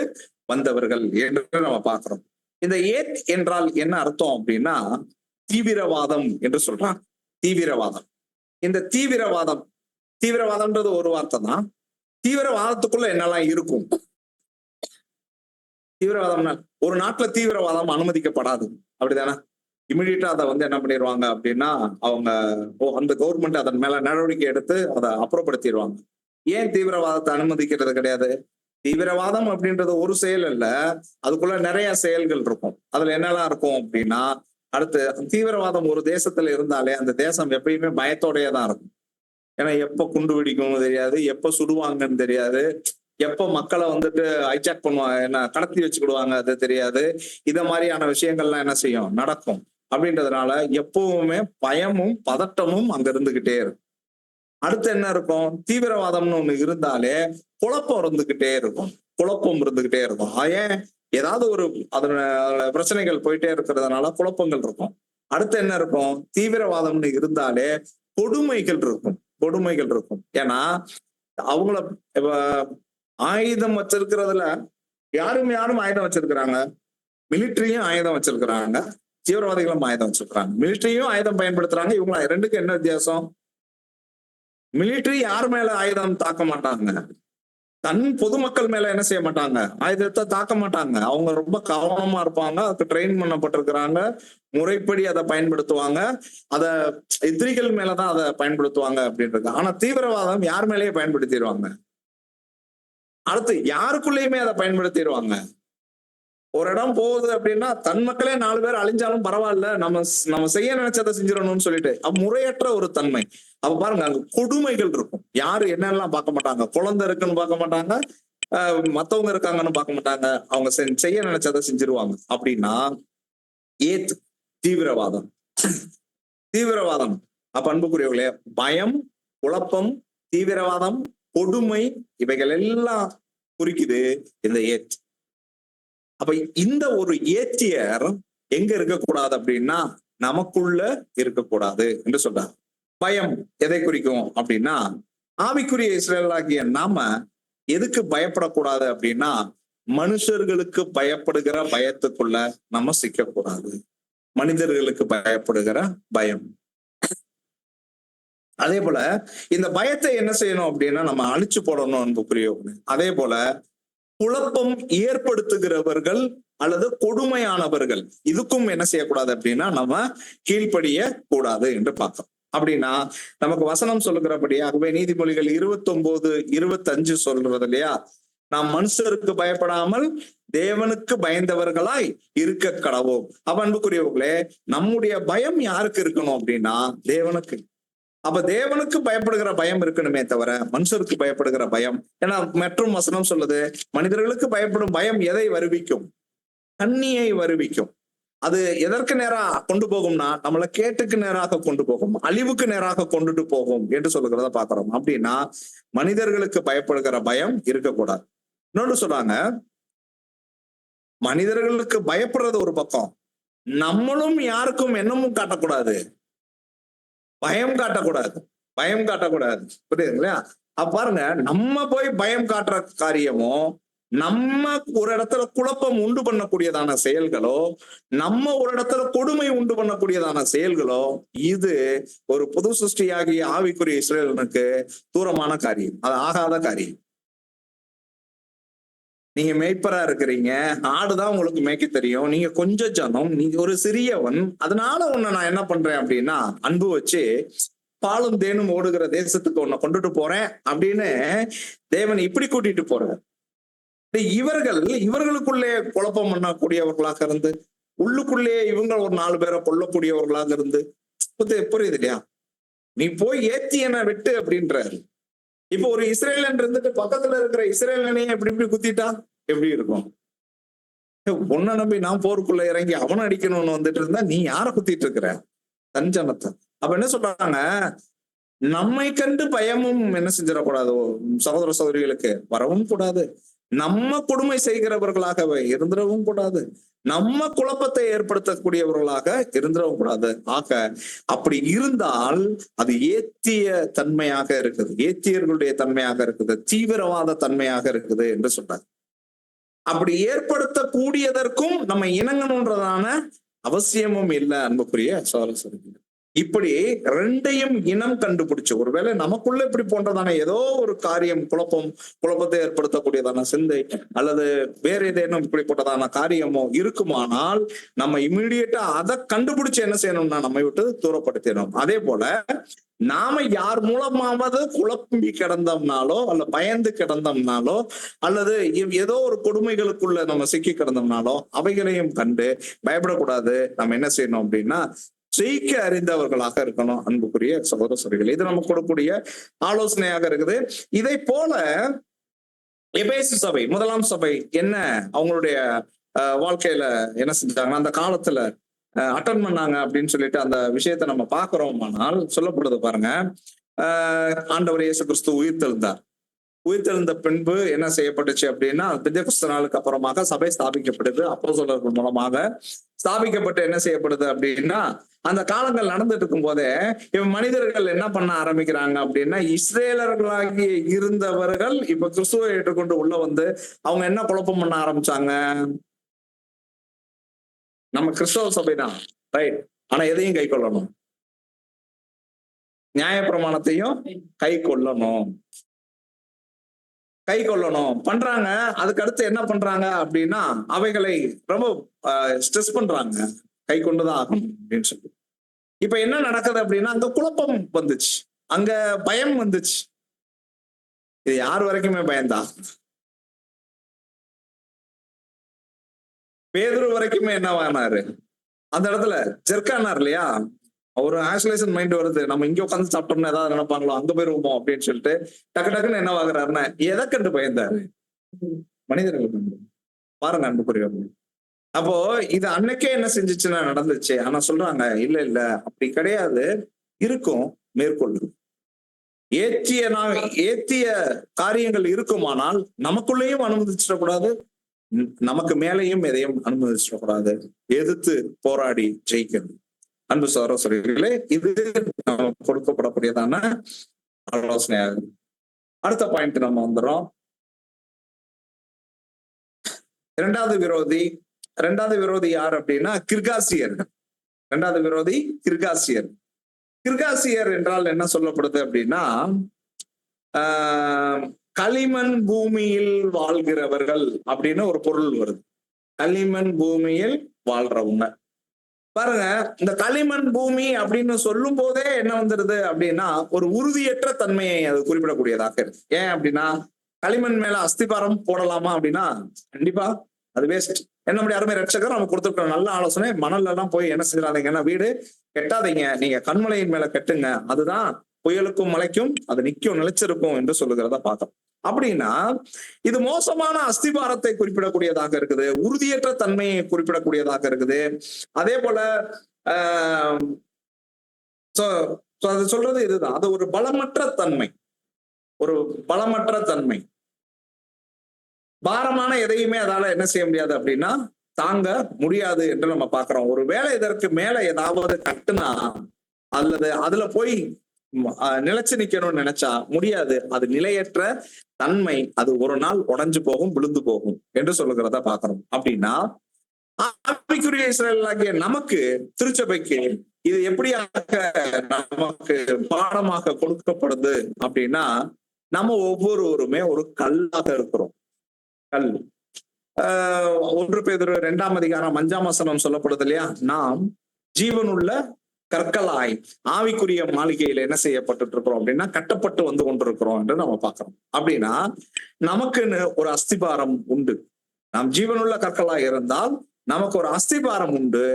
வந்தவர்கள் என்று நம்ம பார்க்கிறோம். இந்த ஏத் என்றால் என்ன அர்த்தம் அப்படின்னா தீவிரவாதம் என்று சொல்றாங்க. தீவிரவாதம். இந்த தீவிரவாதம்ன்றது ஒரு வார்த்தை தான். தீவிரவாதத்துக்குள்ள என்னெல்லாம் இருக்கும்? தீவிரவாதம்னா ஒரு நாட்டுல தீவிரவாதம் அனுமதிக்கப்படாது, அப்படிதானே? இமிடியட்டா அதை என்ன பண்ணிடுவாங்க அப்படின்னா அவங்க அந்த கவர்மெண்ட் அதன் மேல நடவடிக்கை எடுத்து அதை அப்புறப்படுத்திடுவாங்க. ஏன் தீவிரவாதத்தை அனுமதிக்கிறது கிடையாது? தீவிரவாதம் அப்படின்றது ஒரு செயல் இல்ல, அதுக்குள்ள நிறைய செயல்கள் இருக்கும். அதுல என்னெல்லாம் இருக்கும் அப்படின்னா, அடுத்து தீவிரவாதம் ஒரு தேசத்துல இருந்தாலே அந்த தேசம் எப்பயுமே பயத்தோடயேதான் இருக்கும். ஏன்னா எப்ப குண்டு வெடிக்கும்னு தெரியாது, எப்ப சுடுவாங்கன்னு தெரியாது, எப்ப மக்களை ஹைஜாக் பண்ணுவாங்க, என்ன கடத்தி வச்சுக்கிடுவாங்க அது தெரியாது. இத மாதிரியான விஷயங்கள்லாம் என்ன செய்யும், நடக்கும். அப்படின்றதுனால எப்பவுமே பயமும் பதட்டமும் அங்க இருந்துகிட்டே இருக்கும். அடுத்து என்ன இருக்கும்? தீவிரவாதம்னு ஒண்ணு இருந்தாலே குழப்பம் இருந்துகிட்டே இருக்கும். ஏன்? ஏதாவது ஒரு அதோட பிரச்சனைகள் போயிட்டே இருக்கிறதுனால குழப்பங்கள் இருக்கும். அடுத்து என்ன இருக்கும்? தீவிரவாதம்னு இருந்தாலே கொடுமைகள் இருக்கும். ஏன்னா அவங்கள ஆயுதம் வச்சிருக்கிறதுல யாரும் ஆயுதம் வச்சிருக்கிறாங்க. மிலிட்டரியும் ஆயுதம் வச்சிருக்கிறாங்க, தீவிரவாதிகளும் ஆயுதம் வச்சிருக்கிறாங்க. மிலிட்டரியும் ஆயுதம் பயன்படுத்துறாங்க. இவங்க ரெண்டுக்கும் என்ன வித்தியாசம்? மிலிட்டரி யார் மேல ஆயுதம் தாக்க மாட்டாங்க, தன் பொதுமக்கள் மேல என்ன செய்ய மாட்டாங்க, ஆயுதத்தை தாக்க மாட்டாங்க. அவங்க ரொம்ப கவனமா இருப்பாங்க, அதுக்கு ட்ரெயின் பண்ணப்பட்டிருக்கிறாங்க, முறைப்படி அதை பயன்படுத்துவாங்க, அத எதிரிகள் மேலதான் அதை பயன்படுத்துவாங்க அப்படின்றது. ஆனா தீவிரவாதம் யார் மேலேயே பயன்படுத்திடுவாங்க. அடுத்து யாருக்குள்ளேயுமே அதை பயன்படுத்திடுவாங்க. ஒரு இடம் போகுது அப்படின்னா தன் மக்களே 4 பேர் அழிஞ்சாலும் பரவாயில்ல, நம்ம செய்ய நினைச்சதை செஞ்சிடணும்னு சொல்லிட்டு முறையற்ற ஒரு தன்மை. அப்ப பாருங்க, அங்க கொடுமைகள் இருக்கும். யாரு என்னெல்லாம் பார்க்க மாட்டாங்க. குழந்தை இருக்குன்னு பார்க்க மாட்டாங்க, மத்தவங்க இருக்காங்கன்னு பார்க்க மாட்டாங்க, அவங்க செய்ய நினைச்சதை செஞ்சிருவாங்க. அப்படின்னா ஏத் தீவிரவாதம். அப்ப அன்புக்குரியவர்களே, பயம், குழப்பம், தீவிரவாதம், கொடுமை, இவைகள் எல்லாம் குறிக்குது இந்த ஏத். அப்ப இந்த ஒரு ஏத்தியர் எங்க இருக்கக்கூடாது அப்படின்னா நமக்குள்ள இருக்கக்கூடாது என்று சொல்றாங்க. பயம் எதை குறிக்கும் அப்படின்னா, ஆவிக்குரிய இஸ்ரவேலாகிய நாம எதுக்கு பயப்படக்கூடாது அப்படின்னா மனுஷர்களுக்கு பயப்படுகிற பயத்துக்குள்ள நம்ம சிக்கக்கூடாது. மனிதர்களுக்கு பயப்படுகிற பயம். அதே போல இந்த பயத்தை என்ன செய்யணும் அப்படின்னா நம்ம அழிச்சு போடணும் அன்புக்குரியவங்க. அதே போல குழப்பம் ஏற்படுத்துகிறவர்கள் அல்லது கொடுமையானவர்கள் இதுக்கும் என்ன செய்யக்கூடாது அப்படின்னா நம்ம கீழ்ப்படிய கூடாது என்று பார்த்தோம். அப்படின்னா நமக்கு வசனம் சொல்லுகிறபடியாகவே நீதிமொழிகள் 29:25 சொல்றது இல்லையா, நாம் மனுஷருக்கு பயப்படாமல் தேவனுக்கு பயந்தவர்களாய் இருக்க கடவோம். அப்ப அன்புக்குரியவர்களே, நம்முடைய பயம் யாருக்கு இருக்கணும் அப்படின்னா தேவனுக்கு. அப்ப தேவனுக்கு பயப்படுகிற பயம் இருக்கணுமே தவிர மனுஷருக்கு பயப்படுகிற பயம். ஏன்னா மற்றும் வசனம் சொல்லுது, மனிதர்களுக்கு பயப்படும் பயம் எதை வருவிக்கும்? கண்ணியை வருவிக்கும். அது எதற்கு நேராக கொண்டு போகும்னா நம்மளை கேட்டுக்கு நேராக கொண்டு போகும், அழிவுக்கு நேராக கொண்டுட்டு போகும் என்று சொல்லுகிறத பாக்குறோம். அப்படின்னா மனிதர்களுக்கு பயப்படுகிற பயம் இருக்கக்கூடாது. இன்னொன்று சொல்றாங்க, மனிதர்களுக்கு பயப்படுறது ஒரு பக்கம், நம்மளும் யாருக்கும் என்னமும் காட்டக்கூடாது, பயம் காட்டக்கூடாது. புரியுதுங்களா? அப்ப பாருங்க, நம்ம போய் பயம் காட்டுற காரியமோ, நம்ம ஒரு இடத்துல குழப்பம் உண்டு பண்ணக்கூடியதான செயல்களோ, நம்ம ஒரு இடத்துல கொடுமை உண்டு பண்ணக்கூடியதான செயல்களோ, இது ஒரு புது சிருஷ்டியாகிய ஆவிக்குரிய இஸ்ரவேலனுக்கு தூரமான காரியம், அது ஆகாத காரியம். நீங்க மேய்ப்பரா இருக்கிறீங்க, ஆடுதான் உங்களுக்கு மேய்க்க தெரியும், நீங்க கொஞ்சம் ஜனம், நீங்க ஒரு சிறியவன், அதனால உன்னை நான் என்ன பண்றேன் அப்படின்னா அன்பு வச்சு பாலும் தேனும் ஓடுகிற தேசத்துக்கு உன்னை கொண்டுட்டு போறேன் அப்படின்னு தேவன் இப்படி கூட்டிட்டு போறார். இவர்களுக்குள்ளே குழப்பம் பண்ணக்கூடியவர்களாக இருந்து, உள்ளுக்குள்ளே இவங்க ஒரு 4 பேரை கொல்லக்கூடியவர்களாக இருந்து, புரியுது இல்லையா? நீ போய் ஏத்தியனை விட்டு அப்படின்றாரு. இப்போ ஒரு இஸ்ரேலன் இருந்துட்டு பக்கத்துல இருக்கிற இஸ்ரேலனையும் இப்படி குத்திட்டா எப்படி இருக்கும்? உன்னை நம்பி நான் போருக்குள்ள இறங்கி அவனை அடிக்கணும்னு வந்துட்டு இருந்தா நீ யார குத்திட்டு இருக்கிற? தஞ்சனத்தை. அப்ப என்ன சொல்றாங்க, நம்மை கண்டு பயமும் என்ன செஞ்சிடக்கூடாது, சகோதர சகோதரிகளுக்கு வரவும் கூடாது, நம்ம கொடுமை செய்கிறவர்களாக இருந்துடவும் கூடாது, நம்ம குழப்பத்தை ஏற்படுத்தக்கூடியவர்களாக இருந்துடவும் கூடாது. ஆக அப்படி இருந்தால் அது ஏத்திய தன்மையாக இருக்குது, ஏத்தியர்களுடைய தன்மையாக இருக்குது, தீவிரவாத தன்மையாக இருக்குது என்று சொல்றாங்க. அப்படி ஏற்படுத்தக்கூடியதற்கும் நம்ம இணங்கணுன்றதான அவசியமும் இல்லை அன்புக்குரிய சகோதர சகோதரிகளே. இப்படி ரெண்டையும் இனம் கண்டுபிடிச்சு, ஒருவேளை நமக்குள்ள இப்படி போன்றதான ஏதோ ஒரு காரியம் குழப்பத்தை ஏற்படுத்தக்கூடியதான சிந்தை அல்லது வேற ஏதேனும் இப்படிப்பட்டதான காரியமோ இருக்குமானால் நம்ம இம்மீடியட்டா அதை கண்டுபிடிச்சு என்ன செய்யணும்னா நம்மை விட்டு தூரப்படுத்திடணும். அதே போல நாம யார் மூலமாவது குழப்பி கிடந்தோம்னாலோ அல்ல பயந்து கிடந்தோம்னாலோ அல்லது ஏதோ ஒரு கொடுமைகளுக்குள்ள நம்ம சிக்கி கிடந்தோம்னாலோ அவைகளையும் கண்டு பயப்படக்கூடாது. நம்ம என்ன செய்யணும் அப்படின்னா ஜெயிக்க அறிந்தவர்களாக இருக்கணும் அன்புக்குரிய சகோதர சகோதரிகள். இது நம்ம கொடுக்கக்கூடிய ஆலோசனையாக இருக்குது. இதை போல எபேசு சபை, முதலாம் சபை என்ன அவங்களுடைய வாழ்க்கையில என்ன செஞ்சாங்கன்னா அந்த காலத்துல அட்டன் பண்ணாங்க அப்படின்னு சொல்லிட்டு அந்த விஷயத்த நம்ம பாக்குறோமானால் சொல்லப்படுது பாருங்க. ஆண்டவர் இயேசு கிறிஸ்து உயிர்த்தெழுந்த பின்பு என்ன செய்யப்பட்டுச்சு அப்படின்னா பெந்தெகோஸ்து நாளுக்கு அப்புறமாக சபை ஸ்தாபிக்கப்படுது. அப்போஸ்தலர்கள் மூலமாக ஸ்தாபிக்கப்பட்டு என்ன செய்யப்படுது அப்படின்னா அந்த காலங்கள் நடந்துட்டு இருக்கும் போதே இவன் மனிதர்கள் என்ன பண்ண ஆரம்பிக்கிறாங்க அப்படின்னா இஸ்ரேலர்களாகி இருந்தவர்கள் இப்ப கிறிஸ்துவை ஏற்றுக்கொண்டு உள்ள வந்து அவங்க என்ன குழப்பம் பண்ண ஆரம்பிச்சாங்க, நம்ம கிறிஸ்தவ சபைதான் ரைட், ஆனா எதையும் கை கொள்ளணும், நியாயப்பிரமாணத்தையும் கை கொள்ளணும் பண்றாங்க. அதுக்கு அடுத்து என்ன பண்றாங்க அப்படின்னா அவைகளை ரொம்ப ஸ்ட்ரெஸ் பண்றாங்க, கை கொண்டுதான் ஆகணும் அப்படின்னு சொல்லி. இப்ப என்ன நடக்குது அப்படின்னா அங்க குழப்பம் வந்துச்சு, அங்க பயம் வந்துச்சு. இது யார் வரைக்குமே பயந்தா? பேதுரு வரைக்குமே என்னவானாரு, அந்த இடத்துல ஜெர்கானார் இல்லையா, ஒரு ஆசோலேஷன் மைண்ட் வருது, நம்ம இங்க உட்காந்து சாப்பிட்டோம்னா ஏதாவது நினைப்பாங்களோ அங்க போயிருவோமோ அப்படின்னு சொல்லிட்டு டக்குன்னு என்ன ஆகுறாருன்னா எதை கண்டு பயந்தாரு? மனிதர்கள் பாருங்க அன்புக்குரியவர்கள். அப்போ இது அன்னைக்கே என்ன செஞ்சுச்சுன்னா நடந்துச்சு. ஆனா சொல்றாங்க இல்ல அப்படி கிடையாது, இருக்கும் மேற்கொள்ளு. ஏத்திய காரியங்கள் இருக்குமானால் நமக்குள்ளேயும் அனுமதிச்சிடக்கூடாது, நமக்கு மேலையும் எதையும் அனுமதிச்சிடக்கூடாது, எதிர்த்து போராடி ஜெயிக்கணும். அன்பு சகோதரர்களே, இது நமக்கு கொடுக்கப்படக்கூடியதான ஆலோசனையாகும். அடுத்த பாயிண்ட் நம்ம வந்துடும். இரண்டாவது விரோதி யார் அப்படின்னா கிர்காசியர். கிர்காசியர் என்றால் என்ன சொல்லப்படுது அப்படின்னா களிமண் பூமியில் வாழ்கிறவர்கள் அப்படின்னு ஒரு பொருள் வருது. களிமண் பூமியில் வாழ்றவங்க பாருங்க. இந்த களிமண் பூமி அப்படின்னு சொல்லும் போதே என்ன வந்துருது அப்படின்னா ஒரு உறுதியற்ற தன்மையை அது குறிப்பிடக்கூடியதாக இருக்கு. ஏன் அப்படின்னா களிமண் மேல அஸ்திபாரம் போடலாமா அப்படின்னா கண்டிப்பா அது வேஸ்ட். நம்முடைய அருமை ரட்சகர் நம்ம கொடுத்துருக்கிற நல்ல ஆலோசனை, மணல்ல எல்லாம் போய் என்ன செஞ்சிடாதீங்கன்னா வீடு கெட்டாதீங்க, நீங்க கண்மலையின் மேல கட்டுங்க, அதுதான் புயலுக்கும் மலைக்கும் அது நிக்கும், நிலைச்சிருக்கும் என்று சொல்லுகிறத பார்த்தோம். அப்படின்னா இது மோசமான அஸ்திபாரத்தை குறிப்பிடக்கூடியதாக இருக்குது, உறுதியற்ற தன்மையை குறிப்பிடக்கூடியதாக இருக்குது. அதே போல அது சொல்றது இதுதான், அது ஒரு பலமற்ற தன்மை, பாரமான எதையுமே அதால என்ன செய்ய முடியாது அப்படின்னா தாங்க முடியாது என்று நம்ம பாக்குறோம். ஒரு வேலை இதற்கு மேல ஏதாவது கட்டுனா அல்லது அதுல போய் நிலைச்சு நிக்கணும்னு நினைச்சா முடியாது, அது நிலையற்ற தன்மை, அது ஒரு நாள் உடைஞ்சு போகும், விழுந்து போகும் என்று சொல்லுகிறத பாக்குறோம். அப்படின்னா ஆவிக்குரிய இஸ்ரவேலாகிய நமக்கு, திருச்சபைக்கு இது எப்படியாக நமக்கு பாடமாக கொடுக்கப்படுது அப்படின்னா நம்ம ஒவ்வொருவருமே ஒரு கல்லாக இருக்கிறோம். கல் 1 பேதுரு 2ஆம் அதிகாரம் 5ஆம் வசனம் சொல்லப்படுது இல்லையா, நாம் ஜீவனுள்ள கற்களாய் ஆவிக்குரிய மாளிகையில என்ன செய்யப்பட்டு இருக்கிறோம் அப்படின்னா கட்டப்பட்டு வந்து கொண்டிருக்கிறோம் என்று நம்ம பார்க்கிறோம். அப்படின்னா நமக்குன்னு ஒரு அஸ்திபாரம் உண்டு. நாம் ஜீவனுள்ள கற்களாய் இருந்தால் நமக்கு ஒரு அஸ்திபாரம் உண்டு.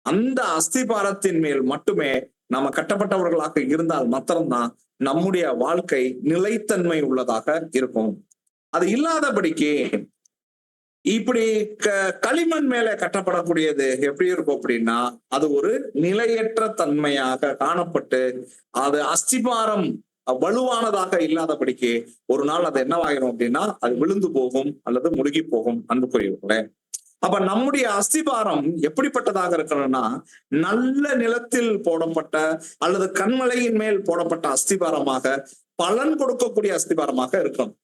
அந்த அஸ்திபாரத்தின் மேல் மட்டுமே நம்ம கட்டப்பட்டவர்களாக இருந்தால் மாத்திரம்தான் நம்முடைய வாழ்க்கை நிலைத்தன்மை உள்ளதாக இருக்கும். அது இல்லாதபடிக்கு இப்படி களிமண் மேல கட்டப்படக்கூடியது எப்படி இருக்கும் அப்படின்னா, அது ஒரு நிலையற்ற தன்மையாக காணப்பட்டு அது அஸ்திபாரம் வலுவானதாக இல்லாதபடிக்கு ஒரு நாள் அது என்னவாயிரும் அப்படின்னா அது விழுந்து போகும் அல்லது முழுகி போகும். அன்புக்குரியவர்களே, அப்ப நம்முடைய அஸ்திபாரம் எப்படிப்பட்டதாக இருக்கணும்னா, நல்ல நிலத்தில் போடப்பட்ட அல்லது கண்மலையின் மேல் போடப்பட்ட அஸ்திபாரமாக, பலன் கொடுக்கக்கூடிய அஸ்திபாரமாக இருக்கணும்.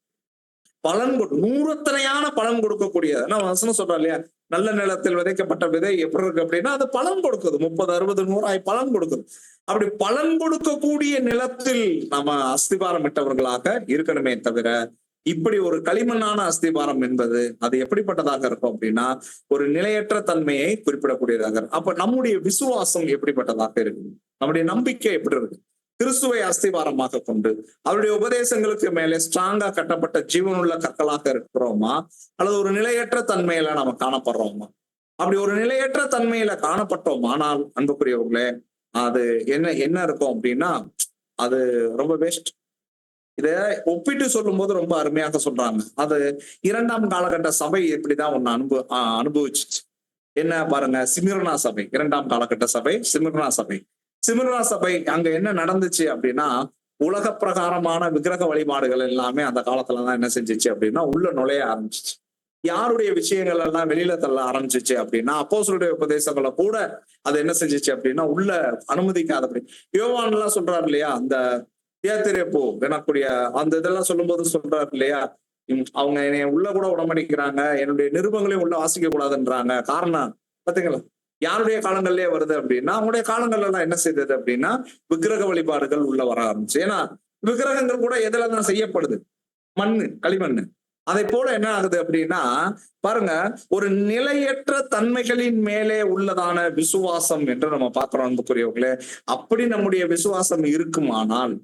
பலன் நூறத்தனையான பலன் கொடுக்கக்கூடிய, நான் வசனம் சொல்றேன் இல்லையா, நல்ல நிலத்தில் விதைக்கப்பட்ட விதை எப்படி இருக்கு அப்படின்னா அது பலன் கொடுக்குது. 30, 60, 100 பலன் கொடுக்குது. அப்படி பலன் கொடுக்கக்கூடிய நிலத்தில் நம்ம அஸ்திபாரம் இட்டவர்களாக இருக்கணுமே தவிர, இப்படி ஒரு களிமண்ணான அஸ்திபாரம் என்பது அது எப்படிப்பட்டதாக இருக்கும் அப்படின்னா ஒரு நிலையற்ற தன்மையை குறிப்பிடக்கூடியதாக இருக்கும். அப்ப நம்முடைய விசுவாசம் எப்படிப்பட்டதாக இருக்கு, நம்முடைய நம்பிக்கை எப்படி இருக்கு? கிறிஸ்துவை அஸ்திபாரமாக கொண்டு அவருடைய உபதேசங்களுக்கு மேலே ஸ்ட்ராங்கா கட்டப்பட்ட ஜீவனுள்ள கற்களாக இருக்கிறோமா, அல்லது ஒரு நிலையற்ற தன்மையில நம்ம காணப்படுறோமா? அப்படி ஒரு நிலையற்ற தன்மையில காணப்பட்டோமானால் அன்புக்குரியவர்களே, அது என்ன இருக்கும் அப்படின்னா அது ரொம்ப வேஸ்ட். இத ஒப்பிட்டு சொல்லும் போது ரொம்ப அருமையாக சொல்றாங்க. அது 2ஆம் காலகட்ட சபை எப்படிதான் ஒண்ணு அனுபவிச்சிச்சு. என்ன பாருங்க, சிமிர்னா சபை, 2ஆம் காலகட்ட சபை, சிமிர்னா சபை. சிமிர்னா சபை அங்க என்ன நடந்துச்சு அப்படின்னா, உலக பிரகாரமான விக்கிரக வழிபாடுகள் எல்லாமே அந்த காலத்துலதான் என்ன செஞ்சிச்சு அப்படின்னா உள்ள நுழைய ஆரம்பிச்சிச்சு. யாருடைய விஷயங்கள் எல்லாம் வெளியில தள்ள ஆரம்பிச்சிச்சு அப்படின்னா அப்போஸ்தலருடைய உபதேசங்களை கூட அது என்ன செஞ்சிச்சு அப்படின்னா உள்ள அனுமதிக்காதபடி. யோவான் எல்லாம் சொல்றாரு இல்லையா, அந்த தியத்திரேப்பு எனக்கூடிய அந்த இதெல்லாம் சொல்லும் போது சொல்றாரு இல்லையா, அவங்க என்னைய உள்ள கூட உடம்படிக்கிறாங்க, என்னுடைய நிருபங்களையும் உள்ள வாசிக்க கூடாதுன்றாங்க. காரணம் பாத்தீங்களா, யாருடைய காலங்கள்லயே வருது அப்படின்னா அவங்களுடைய காலங்கள்ல எல்லாம் என்ன செய்தது அப்படின்னா விக்கிரக வழிபாடுகள் உள்ள வர ஆரம்பிச்சு. ஏன்னா விக்கிரகங்கள் கூட எதுலதான் செய்யப்படுது, மண்ணு, களிமண்ணு. அதை போல என்ன ஆகுது அப்படின்னா பாருங்க, ஒரு நிலையற்ற தன்மைகளின் மேலே உள்ளதான விசுவாசம் என்று நம்ம பார்க்கிறோம் அன்புக்குரியவர்களே. அப்படி நம்முடைய விசுவாசம் இருக்குமானால்,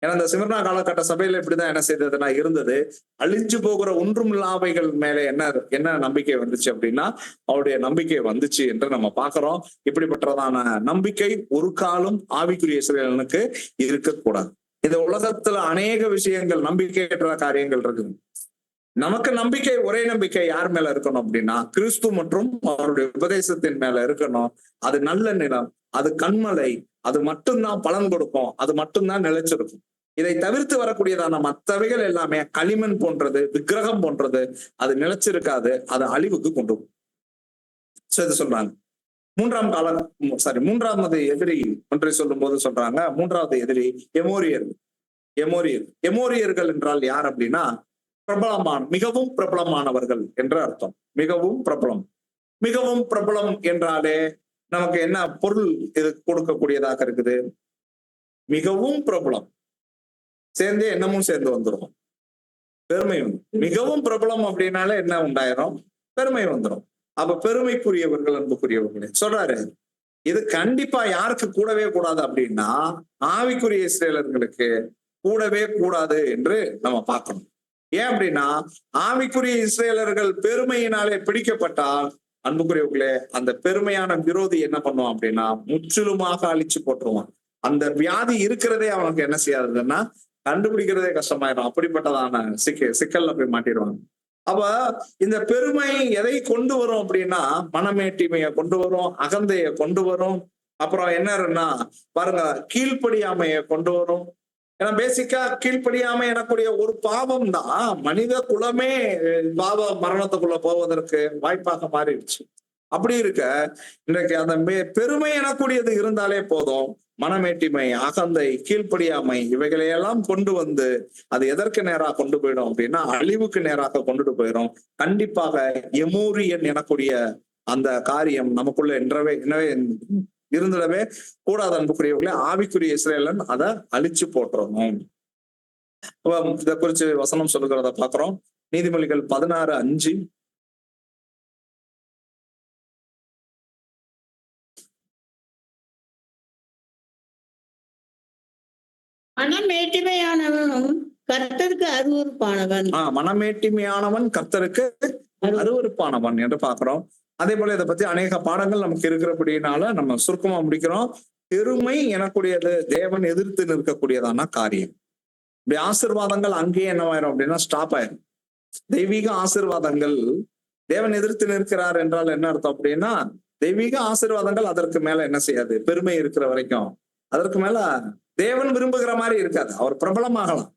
ஏன்னா இந்த சிமிர்னா காலகட்ட சபையில இப்படிதான் என்ன செய்ததுன்னா இருந்தது, அழிஞ்சு போகிற ஒன்றும் இல்லாமைகள் மேல என்ன நம்பிக்கை வந்துச்சு அப்படின்னா அவருடைய நம்பிக்கை வந்துச்சு என்று நம்ம பார்க்கிறோம். இப்படிப்பட்டதான நம்பிக்கை ஒரு காலம் ஆவிக்குரிய இஸ்ரவேலனுக்கு இருக்கக்கூடாது. இந்த உலகத்துல அநேக விஷயங்கள் நம்பிக்கையற்ற காரியங்கள் இருக்குது. நமக்கு நம்பிக்கை, ஒரே நம்பிக்கை யார் மேல இருக்கணும் அப்படின்னா கிறிஸ்து மற்றும் அவருடைய உபதேசத்தின் மேல இருக்கணும். அது நல்ல நிலம், அது கண்மலை, அது மட்டும்தான் பலன் கொடுக்கும், அது மட்டும்தான் நிலைச்சிருக்கும். இதை தவிர்த்து வரக்கூடியதான மற்றவைகள் எல்லாமே களிமண் போன்றது, விக்கிரகம் போன்றது, அது நிலைச்சிருக்காது, அது அழிவுக்கு கொண்டு போகும். இது சொல்றாங்க. மூன்றாவது எதிரி ஒன்றை சொல்லும் போது சொல்றாங்க, மூன்றாவது எதிரி எமோரியர்கள் என்றால் யார் அப்படின்னா பிரபலமான, மிகவும் பிரபலமானவர்கள் என்ற அர்த்தம். மிகவும் பிரபலம் என்றாலே நமக்கு என்ன பொருள் இது கொடுக்கக்கூடியதாக இருக்குது? மிகவும் பிரபலம் சேர்ந்தே என்னமும் சேர்ந்து வந்துடும், பெருமை வந்து. மிகவும் பிரபலம் அப்படின்னாலே என்ன உண்டாயிரும்? பெருமை வந்துடும். அப்ப பெருமைக்குரியவர்கள் அன்புக்குரியவர்களே சொல்றாரு, இது கண்டிப்பா யாருக்கு கூடவே கூடாது அப்படின்னா ஆவிக்குரிய இஸ்ரவேலர்களுக்கு கூடவே கூடாது என்று நம்ம பார்க்கணும். ஏன் அப்படின்னா ஆவிக்குரிய இஸ்ரவேலர்கள் பெருமையினாலே பிடிக்கப்பட்டால் அன்புக்குரியவர்களே அந்த பெருமையான விரோதி என்ன பண்ணுவான் அப்படின்னா முற்றிலுமாக அழிச்சு போட்டுருவான். அந்த வியாதி இருக்கிறதே அவனுக்கு என்ன செய்யாதுன்னா கண்டுபிடிக்கிறதே கஷ்டமாயிடும். அப்படிப்பட்டதான சிக்கல்ல போய் மாட்டிடுவாங்க. அப்ப இந்த பெருமை எதை கொண்டு வரும் அப்படின்னா மனமேட்டிமையை கொண்டு வரும், அகந்தையை கொண்டு வரும், அப்புறம் என்னன்னா பாருங்க கீழ்ப்படியாமையை கொண்டு வரும். ஏன்னா பேசிக்கா கீழ்ப்படியாம எனக்குடைய ஒரு பாவம் தான் மனித குலமே பாவ மரணத்துக்குள்ள போவதற்கு வாய்ப்பாக மாறிடுச்சு. அப்படி இருக்க இன்றைக்கு அந்த பெருமை எனக்கூடியது இருந்தாலே போதும், மனமேட்டிமை, அகந்தை, கீழ்ப்படியாமை இவைகளையெல்லாம் கொண்டு வந்து அது எதற்கு நேராக கொண்டு போயிடும் அப்படின்னா அழிவுக்கு நேராக கொண்டுட்டு போயிடும். கண்டிப்பாக எமோரியன் எனக்கூடிய அந்த காரியம் நமக்குள்ள என்னவே இருந்துடவே கூடாது அன்புக்குரியவர்களே. ஆவிக்குரிய இஸ்ரவேலன் அதை அழிச்சு போட்டுறணும். இதை குறிச்சு வசனம் சொல்லுகிறத பாக்குறோம். நீதிமொழிகள் 16:5. மனமேட்டிமையானவனும் கர்த்தருக்கு அருவருப்பானவன். மனமேட்டிமையானவன் கர்த்தருக்கு அருவருப்பானவன் என்று பாக்குறோம். அதே போல இதை பத்தி அநேக பாடங்கள் நமக்கு இருக்கிறபடினால நம்ம சுருக்கமா முடிக்கிறோம். பெருமை எனக்கூடியது தேவன் எதிர்த்து நிற்கக்கூடியதான காரியம். இப்படி ஆசீர்வாதங்கள் அங்கேயே என்னவாயிரும் அப்படின்னா ஸ்டாப் ஆயிரும். தெய்வீக ஆசீர்வாதங்கள் தேவன் எதிர்த்து நிற்கிறார் என்றால் என்ன அர்த்தம் அப்படின்னா, தெய்வீக ஆசீர்வாதங்கள் அதற்கு மேல என்ன செய்யாது, பெருமை இருக்கிற வரைக்கும் அதற்கு மேல தேவன் விரும்புகிற மாதிரி இருக்காது. அவர் பிரபலமாகலாம்,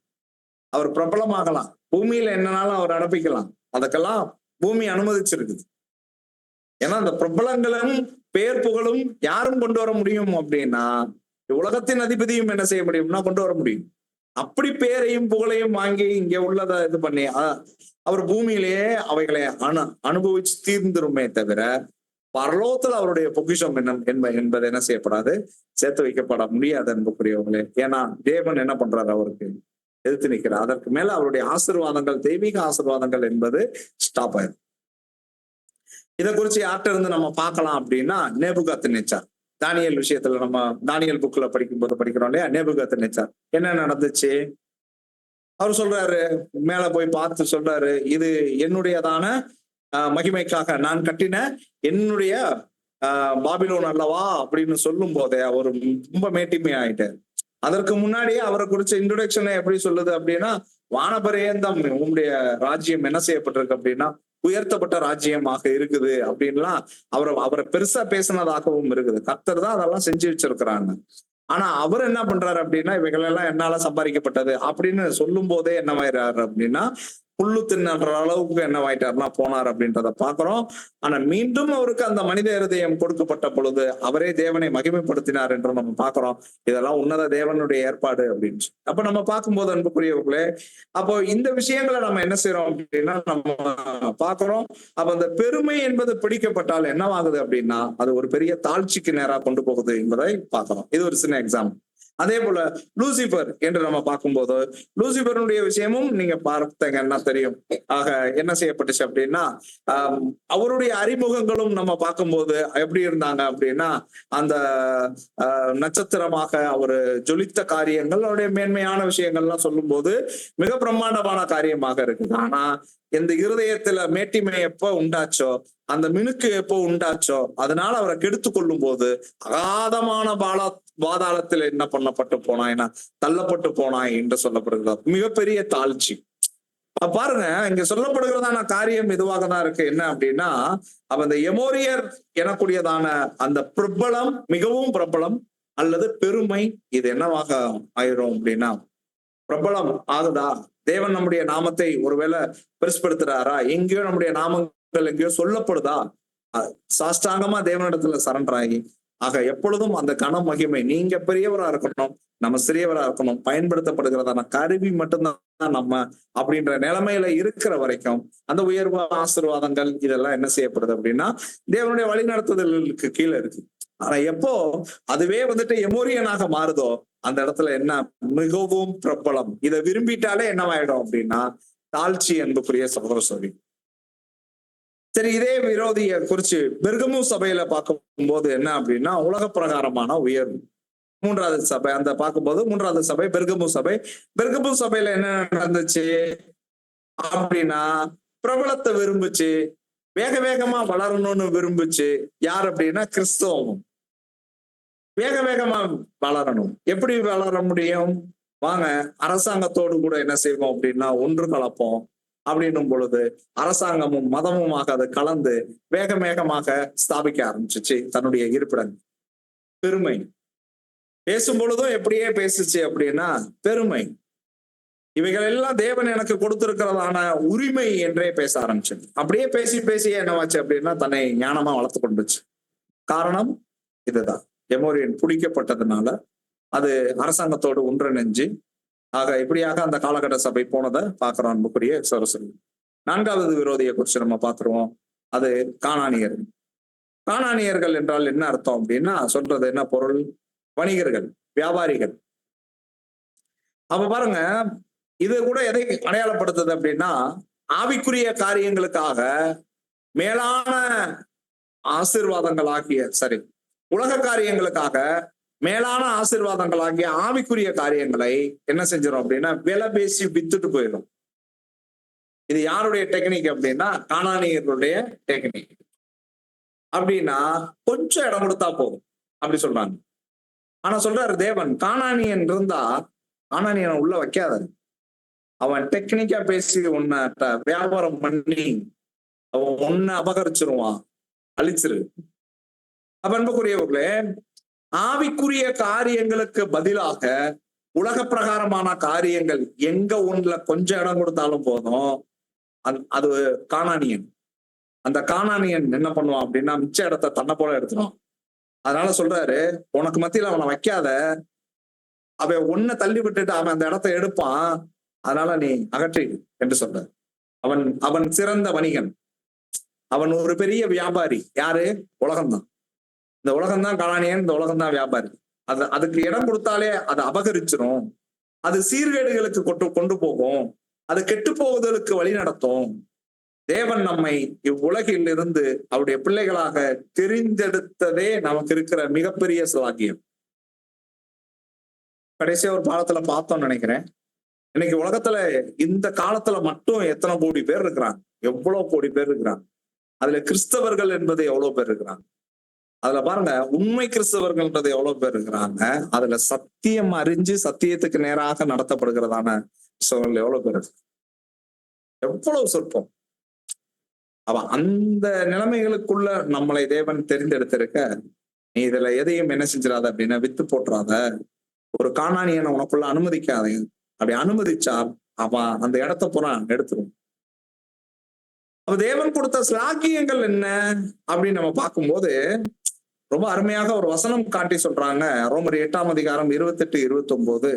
அவர் பிரபலமாகலாம், பூமியில என்னனாலும் அவர் அனுப்பிக்கலாம், அதுக்கெல்லாம் பூமி அனுமதிச்சிருக்குது. ஏன்னா அந்த பிரபலங்களும் பெயர் புகழும் யாரும் கொண்டு வர முடியும் அப்படின்னா, உலகத்தின் அதிபதியும் என்ன செய்ய முடியும்னா கொண்டு வர முடியும். அப்படி பேரையும் புகழையும் வாங்கி இங்க உள்ளதை இது பண்ணி அவர் பூமியிலேயே அவைகளை அனுபவிச்சு தீர்ந்துருமே தவிர, பரலோகத்துல அவருடைய பொக்கிஷம் என்பது என்ன செய்யப்படாது, சேர்த்து வைக்கப்பட முடியாது என்புக்குரியவங்களே. ஏன்னா தேவன் என்ன பண்றாரு, அவருக்கு எதிர்த்து நிற்கிறார். அதற்கு மேல அவருடைய ஆசீர்வாதங்கள், தெய்வீக ஆசீர்வாதங்கள் என்பது ஸ்டாப் ஆயிடும். இதை குறிச்சு யார்கிட்ட இருந்து நம்ம பார்க்கலாம் அப்படின்னா, நேபுகாத்நேச்சார். தானியல் விஷயத்துல நம்ம தானியல் புக்ல படிக்கும்போது படிக்கிறோம் இல்லையா, நேபுகாத்நேச்சார் என்ன நடந்துச்சு, அவர் சொல்றாரு, மேல போய் பார்த்து சொல்றாரு, இது என்னுடையதான மகிமைக்காக நான் கட்டின என்னுடைய பாபிலோன் அல்லவா அப்படின்னு சொல்லும் போதே அவர் ரொம்ப மேட்டிமை ஆயிட்டார். அதற்கு முன்னாடியே அவரை குறிச்ச இன்ட்ரோடக்ஷனை எப்படி சொல்லுது அப்படின்னா, வானபரியந்தம் உங்களுடைய ராஜ்யம் என்ன செய்யப்பட்டிருக்கு அப்படின்னா உயர்த்தப்பட்ட ராஜ்யமாக இருக்குது அப்படின்லாம் அவரை பெருசா பேசினதாகவும் இருக்குது. கர்த்தர் தான் அதெல்லாம் செஞ்சு வச்சிருக்கிறாங்க. ஆனா அவர் என்ன பண்றாரு அப்படின்னா, இவைகள் எல்லாம் என்னால சம்பாதிக்கப்பட்டது அப்படின்னு சொல்லும் போதே என்னவாயிறாரு அப்படின்னா, புல்லு தின்னுற அளவுக்கு என்னவாயிட்டாருன்னா போனார் அப்படின்றத பாக்குறோம். ஆனா மீண்டும் அவருக்கு அந்த மனித இருதயம் கொடுக்கப்பட்ட பொழுது அவரே தேவனை மகிமைப்படுத்தினார் என்று நம்ம பாக்குறோம். இதெல்லாம் உன்னத தேவனுடைய ஏற்பாடு அப்படின்னு. அப்ப நம்ம பார்க்கும்போது அன்புக்குரியவர்களே, அப்போ இந்த விஷயங்களை நம்ம என்ன செய்யறோம் அப்படின்னா நம்ம பாக்குறோம். அப்ப அந்த பெருமை என்பது பிடிக்கப்பட்டால் என்னவாகுது அப்படின்னா, அது ஒரு பெரிய தாழ்ச்சிக்கு நேரா கொண்டு போகுது என்பதை பார்க்கிறோம். இது ஒரு சின்ன எக்ஸாம்பிள். அதே போல லூசிபர் என்று நம்ம பார்க்கும்போது, லூசிபருடைய விஷயமும் நீங்க பார்த்தீங்கன்னா தெரியும். ஆக என்ன செய்யப்பட்டுச்சு அப்படின்னா, அவருடைய அறிமுகங்களும் நம்ம பார்க்கும்போது எப்படி இருந்தாங்க அப்படின்னா, அந்த நட்சத்திரமாக அவரு ஜொலித்த காரியங்கள், அவருடைய மேன்மையான விஷயங்கள்லாம் சொல்லும் போது மிக பிரம்மாண்டமான காரியமாக இருக்குது. ஆனா இந்த இருதயத்துல மேட்டிமை எப்போ உண்டாச்சோ, அந்த மினுக்கு எப்போ உண்டாச்சோ, அதனால அவரை கெடுத்து கொள்ளும் போது அகாதமான பாதாளத்தில் என்ன பண்ணப்பட்டு போனாய்னா தள்ளப்பட்டு போனாய் என்று சொல்லப்படுகிறது. மிகப்பெரிய தாழ்ச்சி. பாருங்க, இங்க சொல்லப்படுகிறதான காரியம் இதுவாக தான் இருக்கு. என்ன அப்படின்னா, அப்ப அந்த எமோரியர் எனக்கூடியதான அந்த பிரபலம், மிகவும் பிரபலம் அல்லது பெருமை, இது என்னவாக ஆயிரும் அப்படின்னா, பிரபலம் ஆகுதா, தேவன் நம்முடைய நாமத்தை ஒருவேளை பெருசுப்படுத்துறாரா, எங்கேயோ நம்முடைய நாமங்கள் எங்கேயோ சொல்லப்படுதா, சாஷ்டாங்கமா தேவனிடத்துல சரண்டர் ஆகி, ஆக எப்பொழுதும் அந்த கன மகிமை, நீங்க பெரியவரா இருக்கணும், நம்ம சிறியவரா இருக்கணும், பயன்படுத்தப்படுகிறதான கருவி மட்டும்தான் நம்ம அப்படின்ற நிலைமையில இருக்கிற வரைக்கும் அந்த உயர்வு ஆசீர்வாதங்கள் இதெல்லாம் என்ன செய்யப்படுது அப்படின்னா தேவனுடைய வழிநடத்துதலுக்கு கீழே இருக்கு. ஆனா எப்போ அதுவே வந்துட்டு எமோரியனாக மாறுதோ அந்த இடத்துல என்ன, மிகவும் பிரபலம், இதை விரும்பிட்டாலே என்னவாயிடும் அப்படின்னா தாழ்ச்சி என்புக்குரிய சகோதர சகோதரி. சரி, இதே விரோதிய குறிச்சு பெர்கமு சபையில பார்க்கும் போது என்ன அப்படின்னா, உலக பிரகாரமான உயர்வு. மூன்றாவது சபை அந்த பார்க்கும்போது மூன்றாவது சபை பெர்கமு சபை. பெர்கமு சபையில என்ன நடந்துச்சு அப்படின்னா, பிரபலத்தை விரும்புச்சு, வேக வேகமா வளரணும்னு விரும்புச்சு. யார் அப்படின்னா கிறிஸ்தவம். வேக வேகமா வளரணும். எப்படி வளர முடியும், வாங்க அரசாங்கத்தோடு கூட என்ன செய்வோம் அப்படின்னா ஒன்று கலப்போம் அப்படின்னும் பொழுது அரசாங்கமும் மதமுமாக அதை கலந்து வேக வேகமாக ஸ்தாபிக்க ஆரம்பிச்சிச்சு தன்னுடைய இருப்பிடம். பெருமை பேசும் பொழுதும் எப்படியே பேசுச்சு அப்படின்னா பெருமை. இவைகள் எல்லாம் தேவன் எனக்கு கொடுத்திருக்கிறதான உரிமை என்றே பேச ஆரம்பிச்சு. அப்படியே பேசி பேசி என்னவாச்சு அப்படின்னா தன்னை ஞானமா வளர்த்து கொண்டுச்சு. காரணம் இதுதான், எமோரியன் பிடிக்கப்பட்டதுனால அது அரசாங்கத்தோடு ஒன்றிணைஞ்சு. ஆக இப்படியாக அந்த காலகட்ட சபை போனதை பார்க்கிறோம் அன்புக்குரிய சரஸ்வதி. நான்காவது விரோதியை குறிச்சு நம்ம பார்த்துருவோம், அது கானானியர்கள். கானானியர்கள் என்றால் என்ன அர்த்தம் அப்படின்னா, சொல்றது என்ன பொருள், வணிகர்கள், வியாபாரிகள். அப்ப பாருங்க, இது கூட எதை அடையாளப்படுத்துது அப்படின்னா, ஆவிக்குரிய காரியங்களுக்காக மேலான ஆசீர்வாதங்களாகிய உலக காரியங்களுக்காக மேலான ஆசீர்வாதங்களாகிய ஆவிக்குரிய காரியங்களை என்ன செஞ்சிடும் அப்படின்னா விலை பேசி வித்துட்டு போயிடும். இது யாருடைய டெக்னிக் அப்படின்னா கானானியர்களுடைய டெக்னிக். அப்படின்னா கொஞ்சம் இடம் கொடுத்தா போதும் அப்படி சொல்றாங்க. ஆனா சொல்றாரு தேவன், கானானியன் இருந்தா கானானியனை உள்ள வைக்காத. அவன் டெக்னிக்கா பேசி உன்னை வியாபாரம் பண்ணி அவன் உன்னை அபகரிச்சிருவான், அழிச்சிரு. அப்ப அன்புக்குரியவர்களே, ஆவிக்குரிய காரியங்களுக்கு பதிலாக உலக பிரகாரமான காரியங்கள் எங்க ஒண்ணுல கொஞ்சம் இடம் கொடுத்தாலும் போதும், அது கானானியன். அந்த கானானியன் என்ன பண்ணுவான் அப்படின்னா மிச்ச இடத்த தன்னை போல எடுத்துடும். அதனால சொல்றாரு, உனக்கு மத்தியில அவனை வைக்காத, அவன் ஒன்ன தள்ளி விட்டுட்டு அவன் அந்த இடத்த எடுப்பான், அதனால நீ அகற்றி என்று சொல்ற. அவன் சிறந்த வணிகன், அவன் ஒரு பெரிய வியாபாரி. யாரு? உலகம்தான். இந்த உலகம்தான் கானானியன், இந்த உலகம்தான் வியாபாரி. அதுக்கு இடம் கொடுத்தாலே அதை அபகரிச்சிரும், அது சீர்கேடுகளுக்கு கொண்டு போகும், அது கெட்டு போவதற்கு வழி நடத்தும். தேவன் நம்மை இவ்வுலகில் இருந்து அவருடைய பிள்ளைகளாக தெரிந்தெடுத்ததே நமக்கு இருக்கிற மிகப்பெரிய சிலாக்கியம். கடைசியா ஒரு பாடத்துல பார்த்தோம்னு நினைக்கிறேன். இன்னைக்கு உலகத்துல இந்த காலத்துல மட்டும் எத்தனை கோடி பேர் இருக்கிறாங்க, எவ்வளவு கோடி பேர் இருக்கிறாங்க. அதுல கிறிஸ்தவர்கள் என்பது எவ்வளவு பேர் இருக்கிறாங்க. அதுல பாருங்க, உண்மை கிறிஸ்தவர்கள்ன்றது எவ்வளவு பேர் இருக்கிறாங்க. அதுல சத்தியம் அறிஞ்சு சத்தியத்துக்கு நேராக நடத்தப்படுகிறதான கிறிஸ்தவர்கள் எவ்வளவு பேர் இருக்கு, எவ்வளவு சொற்பம். அவன் அந்த நிலைமைகளுக்குள்ள நம்மளை தேவன் தெரிந்தெடுத்திருக்க, நீ இதுல எதையும் என்ன செஞ்சிடாத அப்படின்னா வித்து போட்டுறாத, ஒரு கானானியனை உனக்குள்ள அனுமதிக்காத. அப்படி அனுமதிச்சா அவன் அந்த இடத்த பூரா எடுத்துரும். அப்ப தேவன் கொடுத்த சிலாக்கியங்கள் என்ன அப்படின்னு நம்ம பார்க்கும்போது ரொம்ப அருமையாக ஒரு வசனம் காட்டி சொல்றாங்க. ரோமர் 8ஆம் அதிகாரம் 28, 29.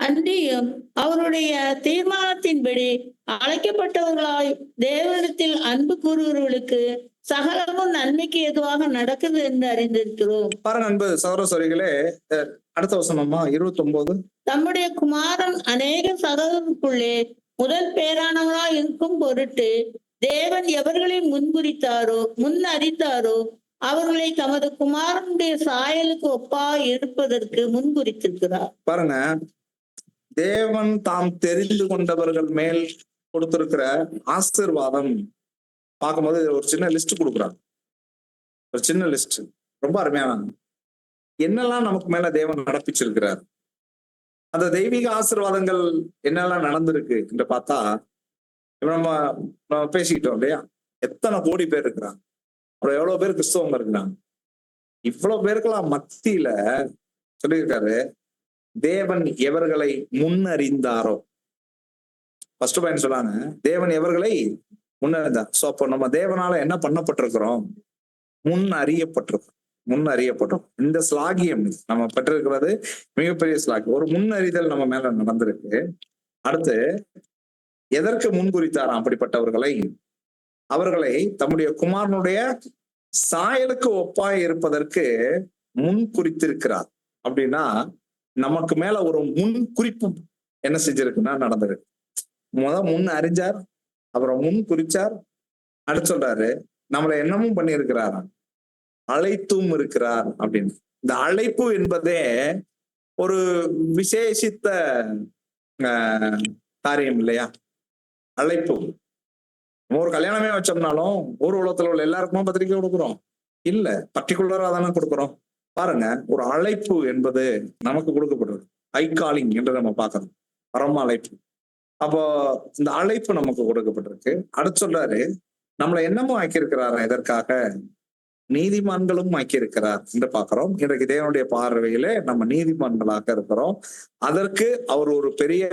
அன்றியும் அவருடைய தீர்மானத்தின்படி அழைக்கப்பட்டவர்களாய் தேவனிடத்தில் அன்பு கூறுவர்களுக்கு சகலமும் நன்மைக்கு எதுவாக நடக்குது என்று அறிந்திருக்கிறோம். பாருங்க அன்பு சகோதரர்களே, அடுத்த வசனமா 29. தம்முடைய குமாரன் அநேக சகோதரருக்குள்ளே முதல் பேரானவராய் இருக்கும் பொருட்டு தேவன் எவர்களை முன் அறிந்தாரோ அவர்களை தமது குமாரனுடைய சாயலுக்கு ஒப்பாய் இருப்பதற்கு முன்குறித்திருக்கிறார். பாருங்க, தேவன் தாம் தெரிந்து கொண்டவர்கள் மேல் கொடுத்திருக்கிற ஆசீர்வாதம் பார்க்கும்போது ஒரு சின்ன லிஸ்ட் கொடுக்குறாங்க. ஒரு சின்ன லிஸ்ட், ரொம்ப அருமையான என்னெல்லாம் நமக்கு மேல தேவன் நடப்பிச்சிருக்கிறார், அந்த தெய்வீக ஆசீர்வாதங்கள் என்னெல்லாம் நடந்திருக்கு என்று பார்த்தா, நம்ம பேசிக்கிட்டோம் இல்லையா, எத்தனை கோடி பேர் இருக்கிறாங்க, அப்புறம் எவ்வளவு பேர் கிறிஸ்தவங்க இருக்கிறாங்க. இவ்வளவு பேருக்கெல்லாம் மத்தியில சொல்லியிருக்காரு, தேவன் எவர்களை முன்னறிந்தாரோ. ஃபர்ஸ்ட் பாயிண்ட் சொல்லாங்க, தேவன் எவர்களை முன்னறிந்தார். சோ அப்போ நம்ம தேவனால என்ன பண்ணப்பட்டிருக்கிறோம்? முன் அறியப்பட்டோம். இந்த ஸ்லாகியம் நம்ம பெற்றிருக்கிறது மிகப்பெரிய ஸ்லாகியம். ஒரு முன்னறிதல் நம்ம மேல நடந்திருக்கு. அடுத்து எதற்கு முன்குறித்தாராம்? அப்படிப்பட்டவர்களை, அவர்களை தம்முடைய குமாரனுடைய சாயலுக்கு ஒப்பாய் இருப்பதற்கு முன் குறித்திருக்கிறார். அப்படின்னா நமக்கு மேல ஒரு முன் குறிப்பு என்ன செஞ்சிருக்குன்னா நடந்திருக்கு. முன் அறிஞ்சார், அப்புறம் முன் குறிச்சார். அடுத்து சொல்றாரு, நம்மளை என்னமும் பண்ணி இருக்கிறாராம், அழைத்தும் இருக்கிறார் அப்படின்னு. இந்த அழைப்பு என்பதே ஒரு விசேஷித்த காரியம் இல்லையா? அழைப்பு. ஒரு கல்யாணமே வச்சோம்னாலும் ஒரு உலகத்துல உள்ள எல்லாருக்குமா பத்திரிக்கை கொடுக்குறோம்? இல்ல, பர்டிகுலரா தானே கொடுக்குறோம். பாருங்க, ஒரு அழைப்பு என்பது நமக்கு கொடுக்கப்படுறது. ஹை காலிங் என்று நம்ம பார்க்கணும், பரம அழைப்பு. அப்போ இந்த அழைப்பு நமக்கு கொடுக்கப்பட்டிருக்கு. அடுத்து சொல்றாரு, நம்மளை என்னமும் ஆக்கியிருக்கிறாரா? எதற்காக? நீதிமான்களும் ஆக்கியிருக்கிறார் என்று பார்க்கிறோம். இன்றைக்கு தேவனுடைய பார்வையிலே நம்ம நீதிமான்களாக இருக்கிறோம். அதற்கு அவர் ஒரு பெரிய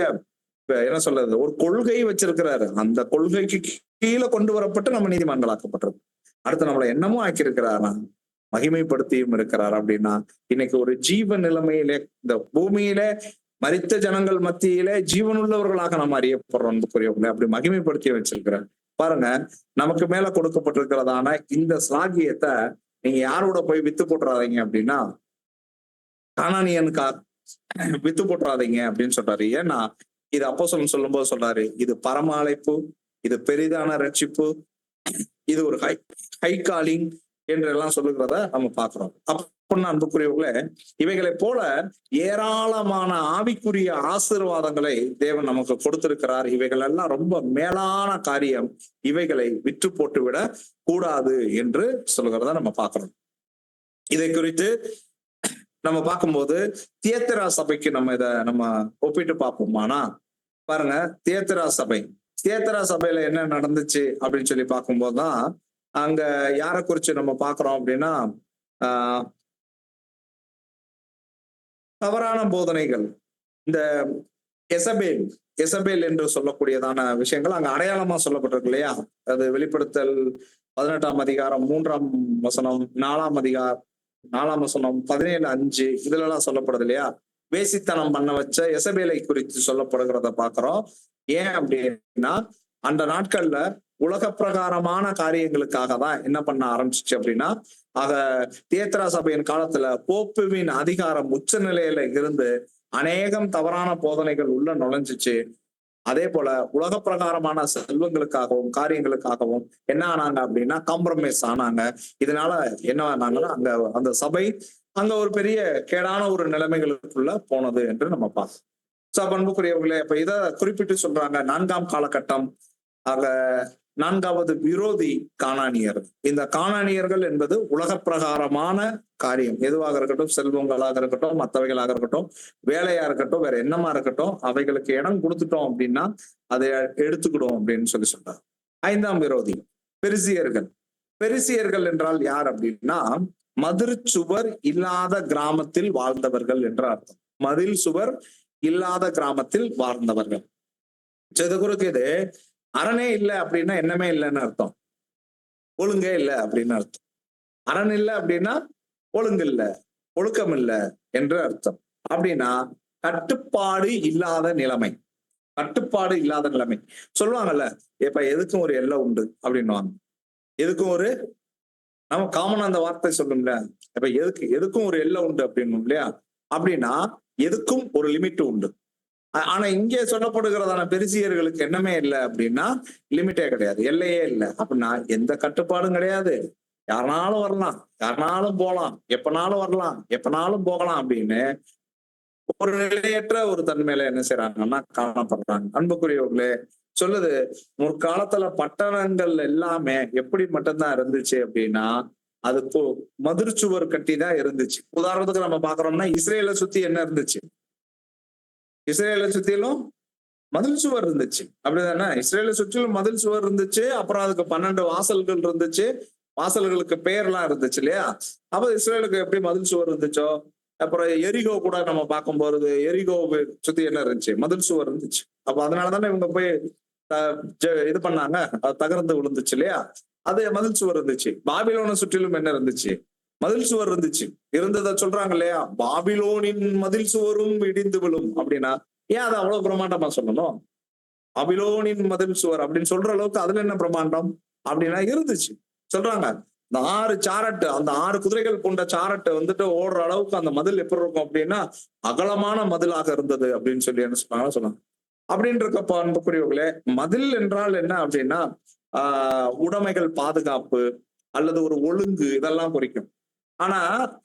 என்ன சொல்றது, ஒரு கொள்கை வச்சிருக்கிறாரு. அந்த கொள்கைக்கு கீழே கொண்டு வரப்பட்டு நம்ம நீதிமான்களாக்கப்பட்டிருக்கோம். அடுத்து நம்மளை என்னமும் ஆக்கியிருக்கிறாரா? மகிமைப்படுத்தியும் இருக்கிறார். அப்படின்னா இன்னைக்கு ஒரு ஜீவ நிலைமையிலே, இந்த பூமியில மரித்த ஜனங்கள் மத்தியிலே ஜீவனுள்ளவர்களாக நம்ம அறியப்படுறோம். அப்படி மகிமைப்படுத்தி வச்சிருக்கிறார். பாருங்க, நமக்கு மேல கொடுக்கப்பட்டிருக்கிறதான இந்த ஸ்லாகியத்தை நீங்க யாரோட போய் வித்து போட்டுறாதீங்க அப்படின்னா, கானானியனுக்கா வித்து போட்டுறாதீங்க அப்படின்னு சொல்றாரு. ஏன்னா இது அப்போஸ்தலன் சொல்லும் போது சொல்றாரு, இது பரம அழைப்பு, இது பெரிதான ரட்சிப்பு, இது ஒரு ஹை காலிங் என்று எல்லாம் சொல்லுகிறத நம்ம பாக்குறோம். அன்புக்குரியவர்களே, இவைகளை போல ஏராளமான ஆவிக்குரிய ஆசீர்வாதங்களை தேவன் நமக்கு கொடுத்திருக்கிறார். இவைகள் எல்லாம் ரொம்ப மேலான காரியம். இவைகளை விற்று போட்டு விட கூடாது என்று சொல்கிறத நம்ம பார்க்கிறோம். இதை குறித்து நம்ம பார்க்கும்போது தியத்திரா சபைக்கு நம்ம ஒப்பிட்டு பார்ப்போமானா, பாருங்க, தியத்திரா சபையில என்ன நடந்துச்சு அப்படின்னு சொல்லி பார்க்கும்போதுதான் அங்க யாரை குறிச்சு நம்ம பார்க்கிறோம் அப்படின்னா, தவறான போதனைகள், இந்த எசபேல் என்று சொல்லக்கூடியதான விஷயங்கள் அங்க அடையாளமா சொல்லப்பட்டிருக்கு இல்லையா? அது வெளிப்படுத்தல் 18ஆம் அதிகாரம் 3ஆம் வசனம், 4ஆம் அதிகாரம் 4ஆம் வசனம், 17:5 இதுல எல்லாம் சொல்லப்படுது இல்லையா? வேசித்தனம் பண்ண வச்ச எசபேலை குறித்து சொல்லப்படுகிறத பாக்குறோம். ஏன் அப்படின்னா, அந்த நாட்கள்ல உலக பிரகாரமான காரியங்களுக்காக தான் என்ன பண்ண ஆரம்பிச்சிச்சு அப்படின்னா, ஆக தியத்திரா சபையின் காலத்துல போப்புவின் அதிகாரம் உச்ச நிலையில இருந்து அநேகம் தவறான போதனைகள் உள்ள நுழைஞ்சிச்சு. அதே போல உலக பிரகாரமான செல்வங்களுக்காகவும் காரியங்களுக்காகவும் என்ன ஆனாங்க அப்படின்னா காம்ப்ரமைஸ் ஆனாங்க. இதனால என்ன ஆனாங்கன்னா அந்த சபை அங்க ஒரு பெரிய கேடான ஒரு நிலைமைகளுக்குள்ள போனது என்று நம்ம பார்ப்போம். அன்புக்குரியவர்களே, இப்ப இதை குறிப்பிட்டு சொல்றாங்க 4ஆம் காலகட்டம். ஆக 4வது விரோதி கானானியர். இந்த கானானியர்கள் என்பது உலக பிரகாரமான காரியம், எதுவாக இருக்கட்டும், செல்வங்களாக இருக்கட்டும், மற்றவைகளாக இருக்கட்டும், வேலையா இருக்கட்டும், வேற என்னமா இருக்கட்டும், அவைகளுக்கு இடம் கொடுத்துட்டோம் அப்படின்னா அதை எடுத்துக்கிடும் அப்படின்னு சொல்றாங்க. 5ஆம் விரோதி பெரிசியர்கள் என்றால் யார் அப்படின்னா, மதில் சுவர் இல்லாத கிராமத்தில் வாழ்ந்தவர்கள் என்ற அர்த்தம். மதில் சுவர் இல்லாத கிராமத்தில் வாழ்ந்தவர்கள். இது அரணே இல்லை அப்படின்னா என்னமே இல்லைன்னு அர்த்தம். ஒழுங்கே இல்லை அப்படின்னு அர்த்தம். அரண் இல்லை அப்படின்னா ஒழுங்கு இல்லை, ஒழுக்கம் இல்லை என்று அர்த்தம். அப்படின்னா கட்டுப்பாடு இல்லாத நிலைமை. சொல்லுவாங்கல்ல, இப்ப எதுக்கும் ஒரு எல்லை உண்டு அப்படின்னுவாங்க. எதுக்கும் ஒரு நம்ம காமன் அந்த வார்த்தை சொல்லும்ல, இப்ப எதுக்கும் ஒரு எல்லை உண்டு அப்படின்னு இல்லையா? அப்படின்னா எதுக்கும் ஒரு லிமிட் உண்டு. ஆனா இங்கே சொல்லப்படுகிறதான பெரிசியர்களுக்கு என்னமே இல்லை அப்படின்னா லிமிட்டே கிடையாது, எல்லையே இல்லை. அப்படின்னா எந்த கட்டுப்பாடும் கிடையாது. யாருனாலும் வரலாம், யாருனாலும் போகலாம், எப்பனாலும் வரலாம், எப்பனாலும் போகலாம் அப்படின்னு ஒரு நிலையற்ற ஒரு தன்மையில என்ன செய்யறாங்கன்னா காணப்படுறாங்க. அன்புக்குரியவர்களே, சொல்லுது முற்காலத்துல பட்டணங்கள் எல்லாமே எப்படி மட்டும்தான் இருந்துச்சு அப்படின்னா, அது மதிர்ச்சுவர் கட்டி தான் இருந்துச்சு. உதாரணத்துக்கு நம்ம பாக்குறோம்னா இஸ்ரேலை சுத்தி என்ன இருந்துச்சு? இஸ்ரேலை சுத்திலும் மதில் சுவர் இருந்துச்சு, அப்படிதானே? இஸ்ரேலை சுற்றிலும் மதில் சுவர் இருந்துச்சு. அப்புறம் அதுக்கு 12 வாசல்கள் இருந்துச்சு. வாசல்களுக்கு பெயர்லாம் இருந்துச்சு இல்லையா? அப்ப இஸ்ரேலுக்கு எப்படி மதில் சுவர் இருந்துச்சோ, அப்புறம் எரிகோ கூட நம்ம பார்க்கும்போது எரிகோ சுத்தி என்ன இருந்துச்சு? மதில் சுவர் இருந்துச்சு. அப்ப அதனாலதானே இவங்க போய் இது பண்ணாங்க, தகர்ந்து விழுந்துச்சு இல்லையா? அது மதில் சுவர் இருந்துச்சு. பாபிலோனை சுற்றிலும் என்ன இருந்துச்சு? மதில் சுவர் இருந்துச்சு. இருந்ததை சொல்றாங்க இல்லையா? பாபிலோனின் மதில் சுவரும் இடிந்து விழும் அப்படின்னா ஏன் அதை அவ்வளவு பிரமாண்டமா சொல்லணும்? பாபிலோனின் மதில் சுவர் அப்படின்னு சொல்ற அளவுக்கு அதுல என்ன பிரமாண்டம் அப்படின்னா இருந்துச்சு. சொல்றாங்க இந்த 6 சாரட்டு, அந்த 6 குதிரைகள் கொண்ட சாரட்டு வந்துட்டு ஓடுற அளவுக்கு அந்த மதில் எப்படி இருக்கும் அப்படின்னா அகலமான மதிலாக இருந்தது அப்படின்னு சொல்லி என்ன சொன்னாங்க. அப்படின்னு இருக்கப்ப அன்புக்குரியவர்களே, மதில் என்றால் என்ன அப்படின்னா உடைமைகள் பாதுகாப்பு அல்லது ஒரு ஒழுங்கு இதெல்லாம் குறிக்கும். ஆனா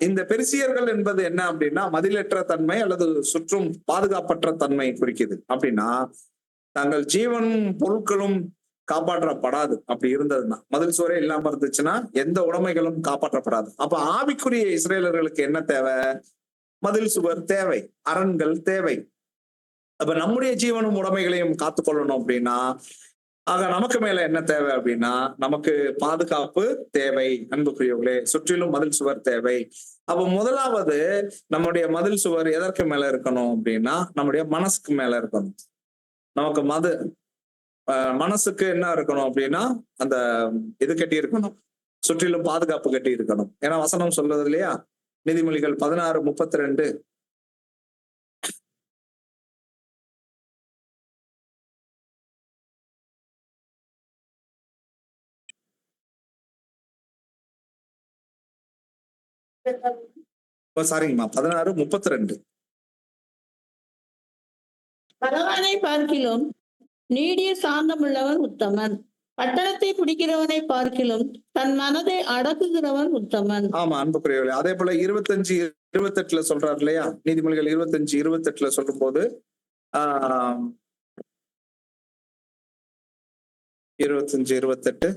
இந்த பெரிசியர்கள் என்பது என்ன அப்படின்னா மதிலற்ற தன்மை அல்லது சுற்றும் பாதுகாப்பற்ற தன்மை குறிக்குது. அப்படின்னா தங்கள் ஜீவனும் பொருட்களும் காப்பாற்றப்படாது. அப்படி இருந்ததுன்னா, மதில் சுவரே இல்லாம இருந்துச்சுன்னா எந்த உடைமைகளும் காப்பாற்றப்படாது. அப்ப ஆவிக்குரிய இஸ்ரேலர்களுக்கு என்ன தேவை? மதில் சுவர் தேவை, அரண்கள் தேவை. அப்ப நம்முடைய ஜீவனும் உடைமைகளையும் காத்துக்கொள்ளணும் அப்படின்னா ஆக நமக்கு மேல என்ன தேவை அப்படின்னா நமக்கு பாதுகாப்பு தேவை. அன்புக்குரியவர்களே, சுற்றிலும் மதில் சுவர் தேவை. அப்ப முதலாவது நம்முடைய மதில் சுவர் எதற்கு மேல இருக்கணும் அப்படின்னா நம்முடைய மனசுக்கு மேல இருக்கணும். நமக்கு மனசுக்கு என்ன இருக்கணும் அப்படின்னா அந்த இது கட்டி இருக்கணும், சுற்றிலும் பாதுகாப்பு கட்டி இருக்கணும். ஏன்னா வசனம் சொல்றது இல்லையா? நீதிமொழிகள் 16:32 சாரிங்கம்மா 16:32 பகவானை பார்க்கிலும் நீடிய சாந்தமுள்ளவர் உத்தமன், பட்டணத்தை பிடிக்கிறவனை பார்க்கிலும் தன் மனதை அடக்குகிறவன் உத்தமன். ஆமா, அன்புக்குரியவர்களே, அதே போல 25-28 சொல்றாரு இல்லையா? நீதிமொழிகள் 25-28 சொல்லும் போது 25-28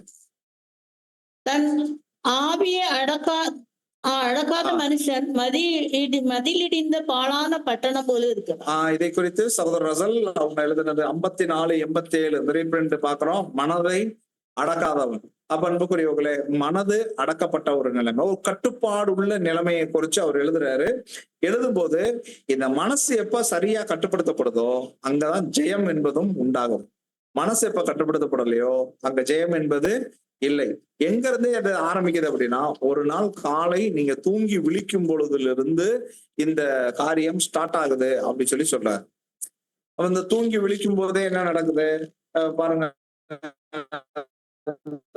தன் ஆவியை அடக்காத மனுஷன் மதிலிடிந்த பாழான பட்டணம் போல இருக்கு. இதை குறித்து சகோதரர் ரசல் அவங்க எழுதினது 54-87 ரீபிரிண்ட் பாக்குறோம். மனதை அடக்காதவன். அப்ப அன்புக்குரியவர்களே, மனது அடக்கப்பட்ட ஒரு நிலைமை, ஒரு கட்டுப்பாடு உள்ள நிலைமையை குறிச்சு அவர் எழுதுறாரு. எழுதும் போது இந்த மனசு எப்ப சரியா கட்டுப்படுத்தப்படுதோ அங்கதான் ஜெயம் என்பதும் உண்டாகும். மனசு எப்ப கட்டுப்படுத்தப்படலையோ அங்க ஜெயம் என்பது இல்லை. எங்க இருந்து அது ஆரம்பிக்குது அப்படின்னா, ஒரு நாள் காலை நீங்க தூங்கி விழிக்கும் பொழுதுல இருந்து இந்த காரியம் ஸ்டார்ட் ஆகுது அப்படி சொல்லி சொல்றாரு. அப்ப இந்த தூங்கி விழிக்கும் போதே என்ன நடக்குது பாருங்க.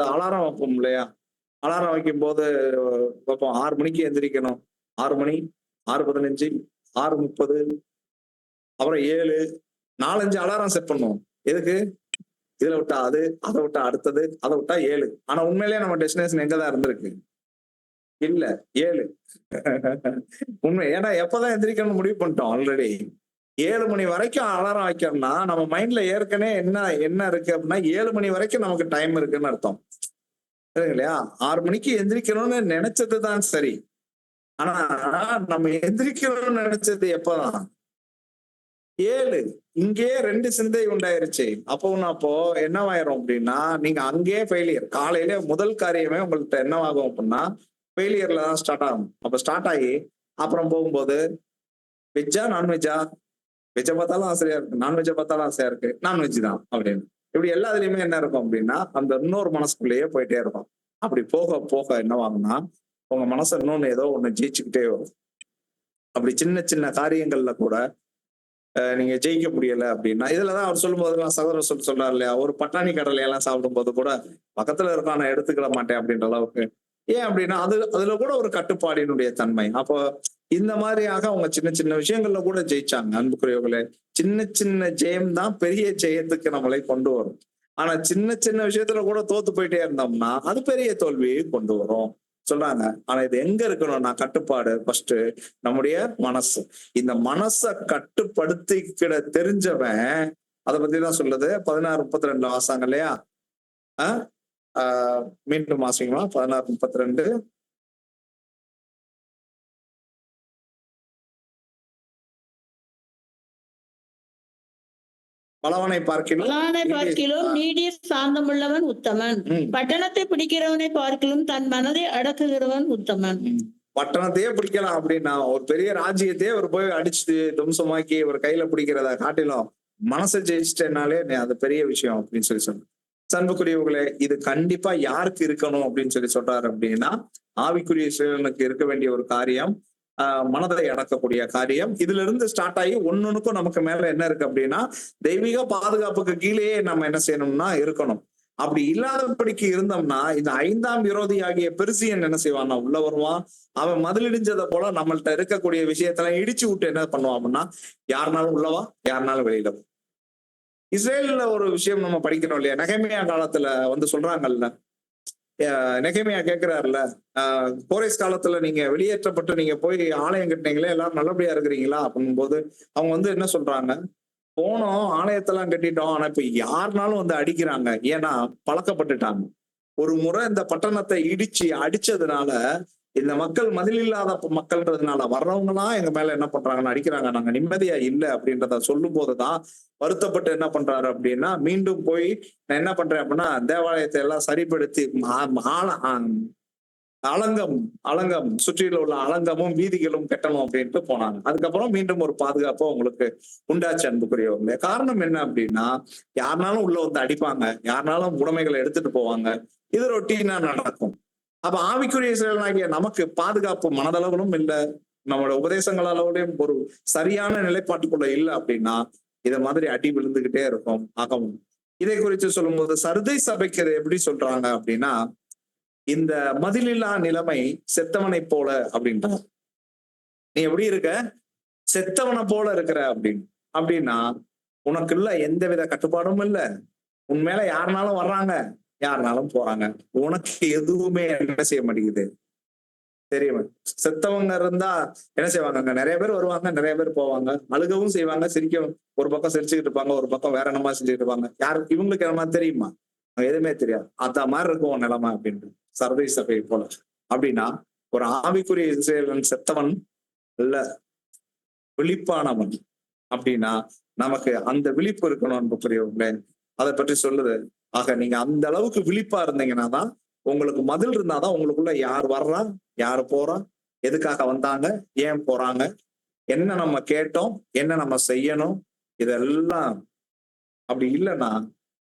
அலாரம் வைப்போம் இல்லையா? அலாரம் வைக்கும் போது வைப்போம் 6 மணிக்கு எந்திரிக்கணும். 6 மணி, 6:15, 6:30, அப்புறம் 7, 4-5 அலாரம் செட் பண்ணுவோம். எதுக்கு? இதுல விட்டா அது, அதை விட்டா அடுத்தது, அதை விட்டா 7. ஆனா உண்மையிலேயே நம்ம டெஸ்டினேஷன் எங்கதான் இருந்திருக்கு? இல்ல, 7. உண்மை. ஏன்னா எப்பதான் எந்திரிக்கணும்னு முடிவு பண்ணிட்டோம் ஆல்ரெடி. 7 மணி வரைக்கும் அலாரம் வைக்கணும்னா நம்ம மைண்ட்ல ஏற்கனவே என்ன இருக்கு அப்படின்னா 7 மணி வரைக்கும் நமக்கு டைம் இருக்குன்னு அர்த்தம். சரிங்க இல்லையா? 6 மணிக்கு எந்திரிக்கணும்னு நினைச்சதுதான் சரி. ஆனா நம்ம எந்திரிக்கணும்னு நினைச்சது எப்பதான்? 7. இங்கே 2 சிந்தை உண்டாயிருச்சு. அப்போ என்னவாயிரும் அப்படின்னா, நீங்க அங்கேயே ஃபெயிலியர். காலையில முதல் காரியமே உங்கள்கிட்ட என்னவாகும் அப்படின்னா ஃபெயிலியர்ல தான் ஸ்டார்ட் ஆகும். அப்ப ஸ்டார்ட் ஆகி அப்புறம் போகும்போது வெஜ்ஜா நான்வெஜ்ஜா, வெஜ்ஜை பார்த்தாலும் ஆசையா இருக்கு, நான்வெஜ்ஜை பார்த்தாலும் ஆசையா இருக்கு, நான்வெஜ் தான் அப்படின்னு. இப்படி எல்லாத்துலயுமே என்ன இருக்கும் அப்படின்னா அந்த இன்னொரு மனசுக்குள்ளேயே போயிட்டே இருக்கும். அப்படி போக போக என்னவாகும்னா உங்க மனசு இன்னொன்னு ஏதோ ஒண்ணு ஜெயிச்சுக்கிட்டே வரும். அப்படி சின்ன சின்ன காரியங்கள்ல கூட நீங்க ஜெயிக்க முடியல அப்படின்னா, இதுலதான் அவர் சொல்லும் போது சகோதரர் சொல்றாரு இல்லையா, ஒரு பட்டாணி கடலையெல்லாம் சாப்பிடும் போது கூட பக்கத்துல இருக்கான் நான் எடுத்துக்கிட மாட்டேன் அப்படின்ற அளவுக்கு. ஏன் அப்படின்னா அதுல கூட ஒரு கட்டுப்பாடினுடைய தன்மை. அப்போ இந்த மாதிரியாக அவங்க சின்ன சின்ன விஷயங்கள்ல கூட ஜெயிச்சாங்க. அன்புக்குரியவர்களே, சின்ன சின்ன ஜெயம் தான் பெரிய ஜெயத்துக்கு நம்மளை கொண்டு வரும். ஆனா சின்ன சின்ன விஷயத்துல கூட தோத்து போயிட்டே இருந்தோம்னா அது பெரிய தோல்வியை கொண்டு வரும் சொல்றாங்க. ஆனா இது எங்க இருக்கணும்னா கட்டுப்பாடு ஃபர்ஸ்ட் நம்முடைய மனசு. இந்த மனசை கட்டுப்படுத்திக்கிட தெரிஞ்சவன், அதை பத்தி தான் சொல்லுது. 16:32 வாசாங்க இல்லையா? மீண்டும் வாசிங்களா? 16:32. பலவனை பார்க்கிலும் நீடிய சாந்தமுள்ளவன் உத்தமன். பட்டணத்தை பிடிக்கிறவனை பார்க்கிலும் தன் மனதை அடக்குகிறவன் உத்தமன். பட்டணத்தையே பிடிக்கலாம் அப்படின்னா, ஒரு பெரிய ராஜ்யத்தையே ஒரு போய் அடிச்சுட்டு தும்சமாக்கி ஒரு கையில பிடிக்கிறத காட்டிலும் மனசை ஜெயிச்சிட்டேனாலே அது பெரிய விஷயம் அப்படின்னு சொல்லி சொன்ன. அன்புக்குரியவர்களே, இது கண்டிப்பா யாருக்கு இருக்கணும் அப்படின்னு சொல்லி சொல்றாரு அப்படின்னா, ஆவிக்குரிய சீலனுக்கு இருக்க வேண்டிய ஒரு காரியம், மனதை அடக்கக்கூடிய காரியம். இதுல இருந்து ஸ்டார்ட் ஆகி ஒன்னொன்னுக்கும் நமக்கு மேல என்ன இருக்கு அப்படின்னா தெய்வீக பாதுகாப்புக்கு கீழேயே நம்ம என்ன செய்யணும்னா இருக்கணும். அப்படி இல்லாதபடிக்கு இருந்தோம்னா இந்த 5ஆம் விரோதி ஆகிய பெருசியன் என்ன செய்வான்னா உள்ள வருவான். அவன் மதிலிடிஞ்சதை போல நம்மள்ட்ட இருக்கக்கூடிய விஷயத்தெல்லாம் இடிச்சு விட்டு என்ன பண்ணுவான் அப்படின்னா யாருனாலும் உள்ளவா, யாருனாலும் வெளியில. இஸ்ரேல்ல ஒரு விஷயம் நம்ம படிக்கணும் இல்லையா? நெகேமியா காலத்துல சொல்றாங்கல்ல, நெகேமியா கேட்கிறாருல, கோரேஸ் காலத்துல நீங்க வெளியேற்றப்பட்டு நீங்க போய் ஆலயம் கட்டினீங்களே, எல்லாரும் நல்லபடியா இருக்கிறீங்களா அப்படின் போது அவங்க என்ன சொல்றாங்க, போனோம் ஆலயத்தெல்லாம் கட்டிட்டோம், ஆனா இப்ப யாருனாலும் அடிக்கிறாங்க. ஏன்னா பழக்கப்பட்டுட்டாங்க. ஒரு முறை இந்த பட்டணத்தை இடிச்சு அடிச்சதுனால இந்த மக்கள் மதில் இல்லாத மக்கள்ன்றதுனால வர்றவங்கலாம் எங்க மேல என்ன பண்றாங்கன்னா அடிக்கிறாங்க, நாங்க நிம்மதியா இல்லை அப்படின்றத சொல்லும் போதுதான் வருத்தப்பட்டு என்ன பண்றாரு அப்படின்னா மீண்டும் போய் நான் என்ன பண்றேன் அப்படின்னா தேவாலயத்தை எல்லாம் சரிப்படுத்தி அலங்கம் சுற்றில உள்ள அலங்கமும் வீதிகளும் கட்டணும் அப்படின்ட்டு போனாங்க. அதுக்கப்புறம் மீண்டும் ஒரு பாதுகாப்பு உங்களுக்கு உண்டாச்சு அன்புக்குரியவங்களே. காரணம் என்ன அப்படின்னா யாருனாலும் உள்ள அடிப்பாங்க, யாருனாலும் உடைமைகளை எடுத்துட்டு போவாங்க. இது ரொட்டீனா நடக்கும். அப்ப ஆவிக்குரிய செயலாகிய நமக்கு பாதுகாப்பு மனதளவிலும் இல்லை, நம்மளோட உபதேசங்கள் அளவுலையும் ஒரு சரியான நிலைப்பாட்டுக்குள்ள இல்லை அப்படின்னா இதை மாதிரி அடி விழுந்துகிட்டே இருக்கும் ஆகவும். இதை குறித்து சொல்லும்போது சர்தை சபைக்கு எப்படி சொல்றாங்க அப்படின்னா, இந்த மதிலில்லா நிலைமை செத்தவனை போல அப்படின்ற, நீ எப்படி இருக்க, செத்தவனை போல இருக்கிற அப்படின்னா உனக்குள்ள எந்தவித கட்டுப்பாடும் இல்லை, உன் மேல யாருனாலும் வர்றாங்க, யாருனாலும் போறாங்க. உனக்கு எதுவுமே என்ன செய்ய மாட்டேங்குது தெரியுமா? செத்தவங்க இருந்தா என்ன செய்வாங்க? அங்க நிறைய பேர் வருவாங்க, நிறைய பேர் போவாங்க, அழுகவும் செய்வாங்க, சிரிக்கவும். ஒரு பக்கம் சிரிச்சுக்கிட்டு இருப்பாங்க, ஒரு பக்கம் வேற என்னமா செஞ்சுட்டு இருப்பாங்க. யாருக்கு இவங்களுக்கு என்னமா தெரியுமா? எதுவுமே தெரியாது. அந்த மாதிரி இருக்கும் உன் நிலைமை அப்படின்ட்டு. சர்தை சபை போல. அப்படின்னா ஒரு ஆவிக்குரிய இஸ்ரேலன் செத்தவன் அல்ல, விழிப்பானவன். அப்படின்னா நமக்கு அந்த விழிப்பு இருக்கணும் அன்புக்குரியவங்களே. அதை பற்றி சொல்லுது. ஆக நீங்க அந்த அளவுக்கு விழிப்பா இருந்தீங்கன்னா தான் உங்களுக்கு மதில் இருந்தாதான் உங்களுக்குள்ள யார் வர்றா, யார் போறா, எதுக்காக வந்தாங்க, ஏன் போறாங்க, என்ன நம்ம கேட்டோம், என்ன நம்ம செய்யணும், இதெல்லாம் அப்படி இல்லைன்னா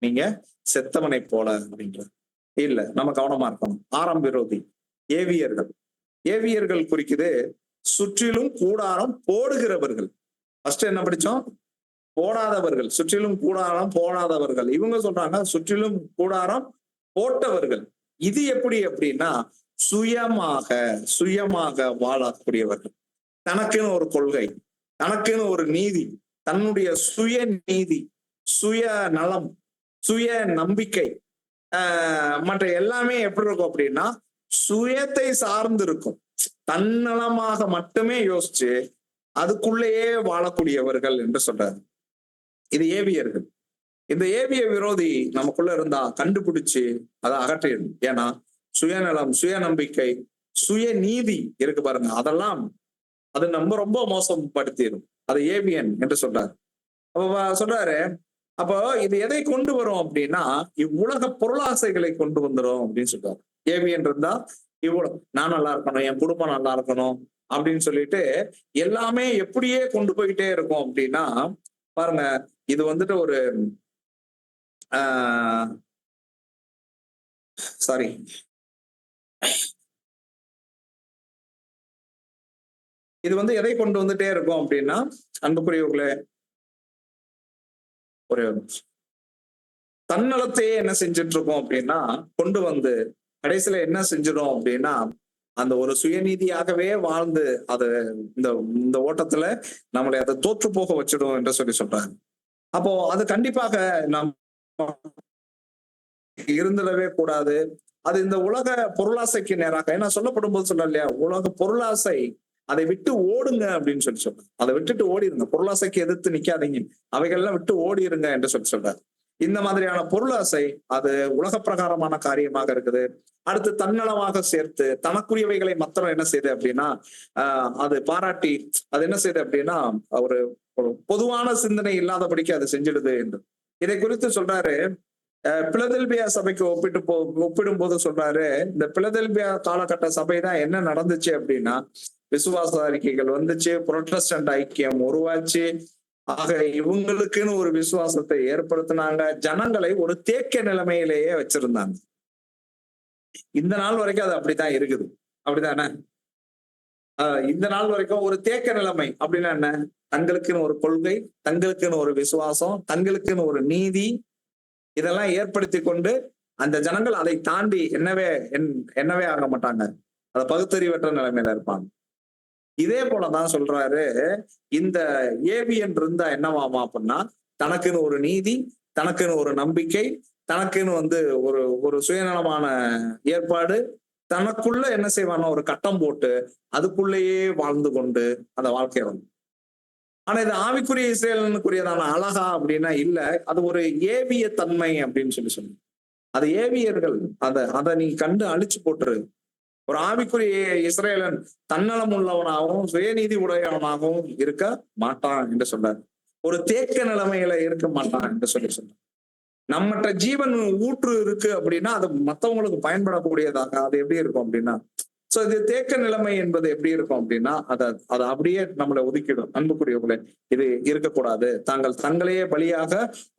நீங்க செத்தவனை போல அப்படின்ற இல்ல. நம்ம கவனமா இருக்கணும். ஆறாம் விரோதி ஏவியர்கள். ஏவியர்கள் குறிக்குது சுற்றிலும் கூடாரம் போடுகிறவர்கள். ஃபர்ஸ்ட் என்ன படிச்சோம்? போடாதவர்கள். சுற்றிலும் கூடாரம் போடாதவர்கள். இவங்க சொல்றாங்க சுற்றிலும் கூடாரம் போட்டவர்கள். இது எப்படி அப்படின்னா சுயமாக சுயமாக வாழக்கூடியவர்கள். தனக்குன்னு ஒரு கொள்கை, தனக்குன்னு ஒரு நீதி, தன்னுடைய சுய நீதி, சுய நலம், சுய நம்பிக்கை, மற்ற எல்லாமே எப்படி இருக்கும் அப்படின்னா சுயத்தை சார்ந்து இருக்கும். தன்னலமாக மட்டுமே யோசிச்சு அதுக்குள்ளேயே வாழக்கூடியவர்கள் என்று சொல்றாரு. இது ஏவியர்கள். இந்த ஏவிய விரோதி நமக்குள்ள இருந்தா கண்டுபிடிச்சு அதை அகற்றிடணும். ஏன்னா சுயநலம், சுய நம்பிக்கை, சுய நீதி இருக்கு பாருங்க, அதெல்லாம் அது நம்ம ரொம்ப மோசப்படுத்திடும். அது ஏவியன் என்று சொல்றாரு. அப்ப சொல்றாரு, அப்போ இது எதை கொண்டு வரும் அப்படின்னா இவ்வுலக பொருளாசைகளை கொண்டு வந்துடும் அப்படின்னு சொல்றாரு. ஏவியன் இருந்தா இவ்வளவு நான் நல்லா இருக்கணும், என் குடும்பம் நல்லா இருக்கணும் அப்படின்னு சொல்லிட்டு எல்லாமே எப்படியே கொண்டு போயிட்டே இருக்கும் அப்படின்னா பாருங்க, இது வந்துட்டு ஒரு சாரி இது வந்து எதை கொண்டு வந்துட்டே இருக்கும் அப்படின்னா அன்புக்குரியவர்களே, ஒரு தன்னலத்தையே என்ன செஞ்சுட்டு இருக்கோம் அப்படின்னா கொண்டு வந்து கடைசியில என்ன செஞ்சிடும் அப்படின்னா அந்த ஒரு சுயநீதியாகவே வாழ்ந்து அது இந்த இந்த ஓட்டத்துல நம்மளை அதை தோற்று போக வச்சிடும் என்று சொல்றாங்க. அப்போ அது கண்டிப்பாக நாம் இருந்துடவே கூடாது. அது இந்த உலக பொருளாசைக்கு நேராக ஏன்னா சொல்லப்படும் போது சொல்ல இல்லையா, உலக பொருளாசை அதை விட்டு ஓடுங்க அப்படின்னு சொல்றாங்க. அதை விட்டுட்டு ஓடிருங்க, பொருளாசைக்கு எதிர்த்து நிக்காதீங்க, அவைகள்லாம் விட்டு ஓடிருங்க என்று சொல்றாரு. இந்த மாதிரியான பொருளாசை அது உலக பிரகாரமான காரியமாக இருக்குது. அடுத்து தன்னலமாக சேர்த்து தனக்குரியவைகளை மாத்திரம் என்ன செய்யுது அப்படின்னா அது பாராட்டி அது என்ன செய்யுது அப்படின்னா ஒரு பொதுவான சிந்தனை இல்லாதபடிக்கு அது செஞ்சிடுது என்று இதை குறித்து சொல்றாரு. பிலதெல்பியா சபைக்கு ஒப்பிடும் போது சொல்றாரு, இந்த பிலதெல்பியா காலகட்ட சபை தான் என்ன நடந்துச்சு அப்படின்னா விசுவாச அறிக்கைகள் வந்துச்சு, புரோட்டஸ்டன்ட் ஐக்கியம் உருவாச்சு. ஆக இவங்களுக்குன்னு ஒரு விசுவாசத்தை ஏற்படுத்தினாங்க, ஜனங்களை ஒரு தேக்க நிலைமையிலேயே வச்சிருந்தாங்க. இந்த நாள் வரைக்கும் அது அப்படித்தான் இருக்குது. அப்படிதானே? இந்த நாள் வரைக்கும் ஒரு தேக்க நிலைமை அப்படின்னா என்ன? தங்களுக்குன்னு ஒரு கொள்கை, தங்களுக்குன்னு ஒரு விசுவாசம், தங்களுக்குன்னு ஒரு நீதி, இதெல்லாம் ஏற்படுத்தி கொண்டு அந்த ஜனங்கள் அதை தாண்டி என்னவே ஆக மாட்டாங்க. அதை பகுத்தறிவற்ற நிலைமையில இருப்பாங்க. இதே போலதான் சொல்றாரு, இந்த ஏவியன் இருந்தா என்னவாமா அப்படின்னா தனக்குன்னு ஒரு நீதி, தனக்குன்னு ஒரு நம்பிக்கை, தனக்குன்னு வந்து ஒரு ஒரு சுயநலமான ஏற்பாடு, தனக்குள்ள என்ன செய்வானோ ஒரு கட்டம் போட்டு அதுக்குள்ளேயே வாழ்ந்து கொண்டு அந்த வாழ்க்கையை வந்து. ஆனா இது ஆவிக்குரிய இஸ்ரேலுக்குரியதான அழகா அப்படின்னா இல்ல, அது ஒரு ஏவிய தன்மை அப்படின்னு சொல்லி அது ஏவியர்கள். அதை நீ கண்டு அழிச்சு போட்டுரு. ஒரு ஆவிக்குரிய இஸ்ரேலன் தன்னலம் உள்ளவனாகவும் சுயநீதி உடையவனாகவும் இருக்க மாட்டான் என்று சொல்றார். ஒரு தேக்க நிலைமையில இருக்க மாட்டான் என்று சொல்றார். நம்மகிட்ட ஜீவன் ஊற்று இருக்கு அப்படின்னா அது மற்றவங்களுக்கு பயன்படக்கூடியதாக அது எப்படி இருக்கும் அப்படின்னா சோ இது தேக்க நிலைமை என்பது எப்படி இருக்கும் அப்படின்னா அதை அப்படியே நம்மளை ஒதுக்கிடும். அன்புக்குரியவர்களே, இது இருக்கக்கூடாது. தங்களையே பலியாக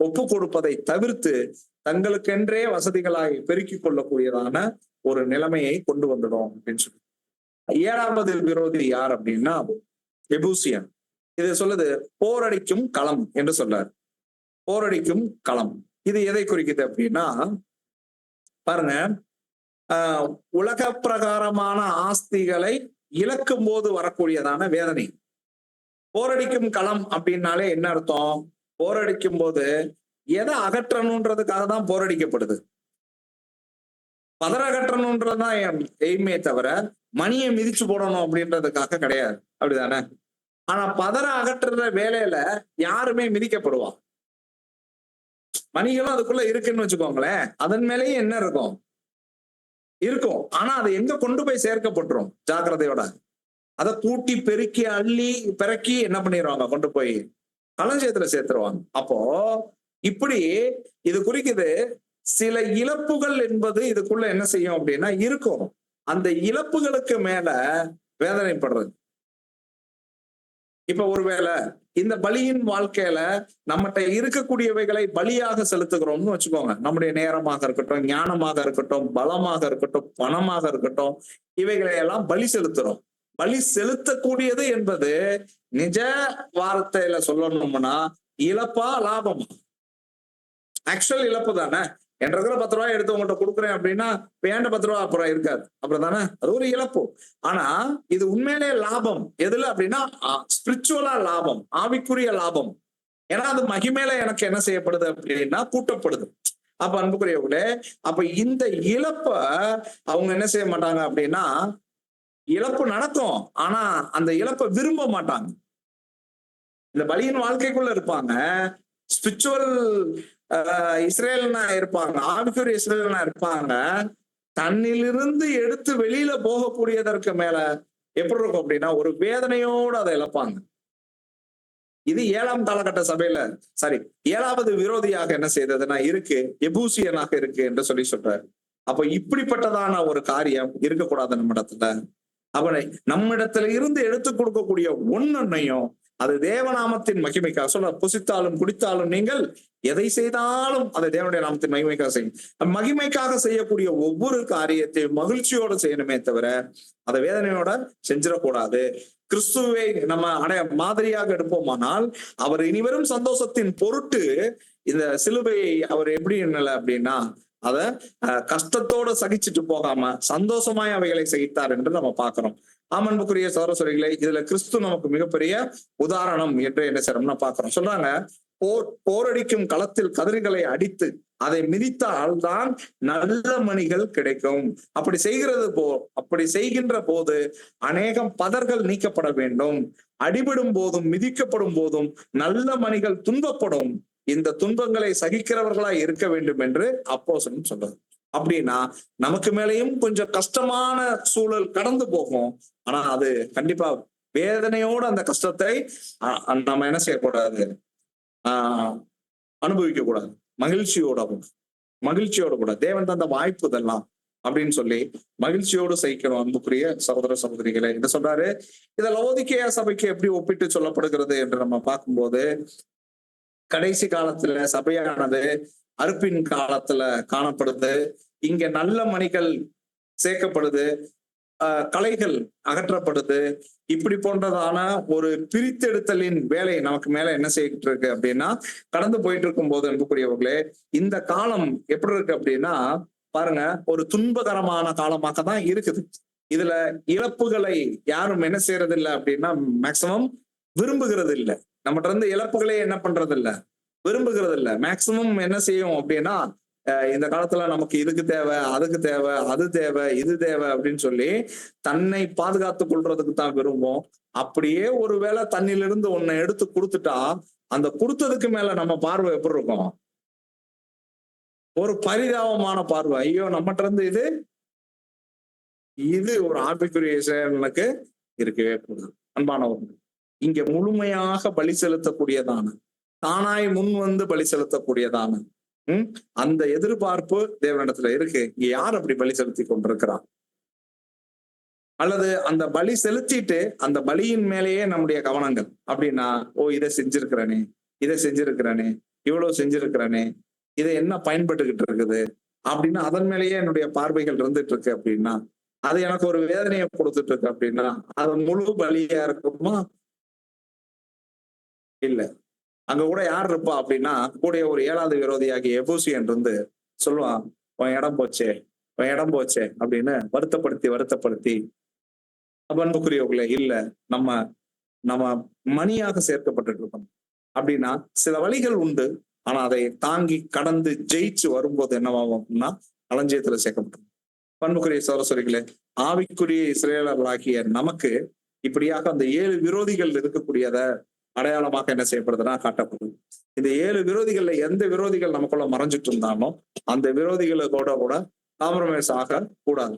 ஒப்பு கொடுப்பதை தவிர்த்து தங்களுக்கென்றே வசதிகளாய் பெருக்கிக் கொள்ளக்கூடியதான ஒரு நிலைமையை கொண்டு வந்துடும் அப்படின்னு சொல்லி. 7வது விரோதி யார் அப்படின்னா எபூசியன். இது சொல்லுது போரடிக்கும் களம் என்று சொல்றாரு. போரடிக்கும் களம் இது எதை குறிக்குது அப்படின்னா பாருங்க, உலக பிரகாரமான ஆஸ்திகளை இழக்கும் போது வரக்கூடியதான வேதனை. போரடிக்கும் களம் அப்படின்னாலே என்ன அர்த்தம்? போரடிக்கும் போது எதை அகற்றணுன்றதுக்காக தான் போரடிக்கப்படுது. பதற கட்டணும்ன்றதுதான் எய்மே தவிர மணியை மிதிச்சு போடணும் அப்படின்றதுக்காக கிடையாது. அப்படிதானே? ஆனா பதற அகற்றுற வேலையில யாருமே மிதிக்கப்படுவா? மணிகளும் அதுக்குள்ள இருக்குன்னு வச்சுக்கோங்களேன். அதன் மேலேயும் என்ன இருக்கும்? இருக்கும். ஆனா அது எங்க கொண்டு போய் சேர்க்கப்பட்டுரும்? ஜாக்கிரதையோட. அதை கூட்டி பெருக்கி அள்ளி பிறக்கி என்ன பண்ணிடுவாங்க? கொண்டு போய் களஞ்சியத்துல சேர்த்துருவாங்க. அப்போ இப்படி இது குறிக்குது. சில இழப்புகள் என்பது இதுக்குள்ள என்ன செய்யும் அப்படின்னா இருக்கும். அந்த இழப்புகளுக்கு மேல வேதனைப்படுறது. இப்ப ஒருவேளை இந்த பலியின் வாழ்க்கையில நம்மகிட்ட இருக்கக்கூடியவைகளை பலியாக செலுத்துகிறோம்னு வச்சுக்கோங்க. நம்முடைய நேரமாக இருக்கட்டும், ஞானமாக இருக்கட்டும், பலமாக இருக்கட்டும், பணமாக இருக்கட்டும், இவைகளை எல்லாம் பலி செலுத்துறோம். பலி செலுத்தக்கூடியது என்பது நிஜ வார்த்தையில சொல்லணும்னா இழப்பா லாபமா? ஆக்சுவல் இழப்பு தானே. என்ற 10 ரூபாய் எடுத்து உங்கள்கிட்ட கொடுக்குறேன் அப்படின்னா வேண்ட 10 ரூபாய் அப்புறம் இருக்காது. அப்புறம் தானே அது ஒரு இழப்பு. ஆனா இது உண்மையிலே லாபம் எதுல அப்படின்னா ஸ்பிரிச்சுவலா லாபம், ஆவிக்குரிய லாபம். ஏன்னா அது மகிமேல எனக்கு என்ன செய்யப்படுது அப்படின்னா கூட்டப்படுது. அப்ப அன்புக்குரியவர்களே, அப்ப இந்த இழப்ப அவங்க என்ன செய்ய மாட்டாங்க அப்படின்னா, இழப்பு நடக்கும். ஆனா அந்த இழப்பை விரும்ப மாட்டாங்க. இந்த பலியின் வாழ்க்கைக்குள்ள இருப்பாங்க. ஸ்பிரிச்சுவல் இஸ்ரேல்னா இருப்பாங்க, ஆவிக்குரிய இஸ்ரேல்னா இருப்பாங்க. தன்னிலிருந்து எடுத்து வெளியில போகக்கூடியதற்கு மேல எப்படி இருக்கும் அப்படின்னா ஒரு வேதனையோடு அதை இழப்பாங்க. இது 7ஆம் காலகட்ட சபையில சாரி 7வது விரோதியாக என்ன செய்ததுன்னா இருக்கு, எபூசியனாக இருக்கு என்று சொல்லி சொல்றாரு. அப்ப இப்படிப்பட்டதான ஒரு காரியம் இருக்கக்கூடாது நம்ம இடத்துல. அவனை நம்மிடத்துல இருந்து எடுத்து கொடுக்கக்கூடிய ஒன்னொன்னையும் அது தேவநாமத்தின் மகிமைக்காக சொல்ல, புசித்தாலும் குடித்தாலும் நீங்கள் எதை செய்தாலும் அதை தேவனுடைய நாமத்தின் மகிமைக்காக செய்யும். மகிமைக்காக செய்யக்கூடிய ஒவ்வொரு காரியத்தையும் மகிழ்ச்சியோட செய்யணுமே தவிர அதை வேதனையோட செஞ்சிடக்கூடாது. கிறிஸ்துவை நம்ம மாதிரியாக எடுப்போமானால் அவர் இனிவரும் சந்தோஷத்தின் பொருட்டு இந்த சிலுவையை அவர் எப்படி என்னல அப்படின்னா அத கஷ்டத்தோட சகிச்சுட்டு போகாம சந்தோஷமாய் அவைகளை சகித்தார் என்று நம்ம பார்க்கிறோம். ஆமன்புக்குரிய சகோதரர்களே, இதுல கிறிஸ்து நமக்கு மிகப்பெரிய உதாரணம் என்று என்ன செய்யறோம்னா பார்க்கிறோம். சொல்றாங்க, போரடிக்கும் களத்தில் கதிர்களை அடித்து அதை மிதித்தால் தான் நல்ல மணிகள் கிடைக்கும். அப்படி செய்கின்ற போது அநேகம் பதர்கள் நீக்கப்பட வேண்டும். அடிபடும் போதும் மிதிக்கப்படும் போதும் நல்ல மணிகள் துன்பப்படும். இந்த துன்பங்களை சகிக்கிறவர்களாய் இருக்க வேண்டும் என்று அப்போஸ்தலன் சொல்றாரு. அப்படின்னா நமக்கு மேலேயும் கொஞ்சம் கஷ்டமான சூழல் கடந்து போகும். ஆனா அது கண்டிப்பா வேதனையோடு அந்த கஷ்டத்தை நம்ம என்ன செய்யக்கூடாது, அனுபவிக்க கூடாது. மகிழ்ச்சியோட கூட தேவன் தந்த வாய்ப்பு இதெல்லாம் அப்படின்னு சொல்லி மகிழ்ச்சியோடு சகிக்கணும். அன்புக்குரிய சகோதர சகோதரிகளை என்ன சொல்றாரு, இத லவோதிக்கேயா சபைக்கு எப்படி ஒப்பிட்டு சொல்லப்படுகிறது என்று நம்ம பார்க்கும்போது, கடைசி காலத்துல சபையானது அறுப்பின் காலத்துல காணப்படுது. இங்க நல்ல மணிகள் சேர்க்கப்படுது, கலைகள் அகற்றப்படுது. இப்படி போன்றதான ஒரு பிரித்தெடுத்தலின் வேலை நமக்கு மேல என்ன செய்யிட்டு இருக்கு அப்படின்னா கடந்து போயிட்டு இருக்கும் போது அன்புக்குரியவர்களே, இந்த காலம் எப்படி இருக்கு அப்படின்னா பாருங்க, ஒரு துன்பகரமான காலமாக தான் இருக்குது. இதுல இழப்புகளை யாரும் என்ன செய்யறது இல்லை அப்படின்னா மேக்சிமம் விரும்புகிறது இல்லை. நம்மகிட்ட இருந்து இழப்புகளே என்ன பண்றது இல்ல, விரும்புகிறது இல்ல. மேக்சிமம் என்ன செய்யும் அப்படின்னா இந்த காலத்துல நமக்கு இதுக்கு தேவை, அதுக்கு தேவை, அது தேவை, இது தேவை அப்படின்னு சொல்லி தன்னை பாதுகாத்துக் கொள்றதுக்கு தான் விரும்பும். அப்படியே ஒருவேளை தன்னிலிருந்து ஒன்னை எடுத்து கொடுத்துட்டா அந்த கொடுத்ததுக்கு மேல நம்ம பார்வை எப்படி இருக்கும்? ஒரு பரிதாபமான பார்வை. ஐயோ நம்மகிட்ட இருந்து இது ஒரு ஆவிக்குரிய செயலுக்கு இருக்கவே கூடாது. அன்பானவர்கள், இங்க முழுமையாக பலி செலுத்தக்கூடியதான, தானாய் முன் வந்து பலி செலுத்தக்கூடியதான அந்த எதிர்பார்ப்பு தேவனிடத்துல இருக்கு. இங்க யார் அப்படி பலி செலுத்தி கொண்டிருக்கிறான்? அல்லது அந்த பலி செலுத்திட்டு அந்த பலியின் மேலேயே நம்முடைய கவனங்கள் அப்படின்னா, இதை செஞ்சிருக்கிறனே, இவ்வளவு செஞ்சிருக்கிறனே, இதை என்ன பயன்பட்டுக்கிட்டு இருக்குது அப்படின்னா அதன் மேலேயே என்னுடைய பார்வைகள் இருந்துட்டு இருக்கு அப்படின்னா, அது எனக்கு ஒரு வேதனையை கொடுத்துட்டு இருக்கு அப்படின்னா அது முழு பலியா இருக்குமா? இல்ல. அங்க கூட யார் இருப்பா அப்படின்னா கூட ஒரு 7வது விரோதியாகிய எபூசியன் இருந்து சொல்லுவான், உன் இடம் போச்சே அப்படின்னு வருத்தப்படுத்தி அன்புக்குரியவர்களே, இல்ல நம்ம மணியாக சேர்க்கப்பட்டு இருக்கோம் அப்படின்னா சில வழிகள் உண்டு. ஆனா அதை தாங்கி கடந்து ஜெயிச்சு வரும்போது என்னவாகும் அப்படின்னா களஞ்சியத்துல சேர்க்கப்பட்டோம். பண்புக்குரிய சகோதரர்களே, ஆவிக்குரிய இஸ்ரேலர்களாகிய நமக்கு இப்படியாக அந்த 7 விரோதிகள் இருக்கக்கூடியத அடையாளமாக என்ன செய்யப்படுதுன்னா காட்டப்படுது. இந்த 7 விரோதிகள்ல எந்த விரோதிகள் நமக்குள்ள மறைஞ்சிட்டு இருந்தாலும் அந்த விரோதிகளோட கூட காம்ப்ரமைஸ் ஆக கூடாது.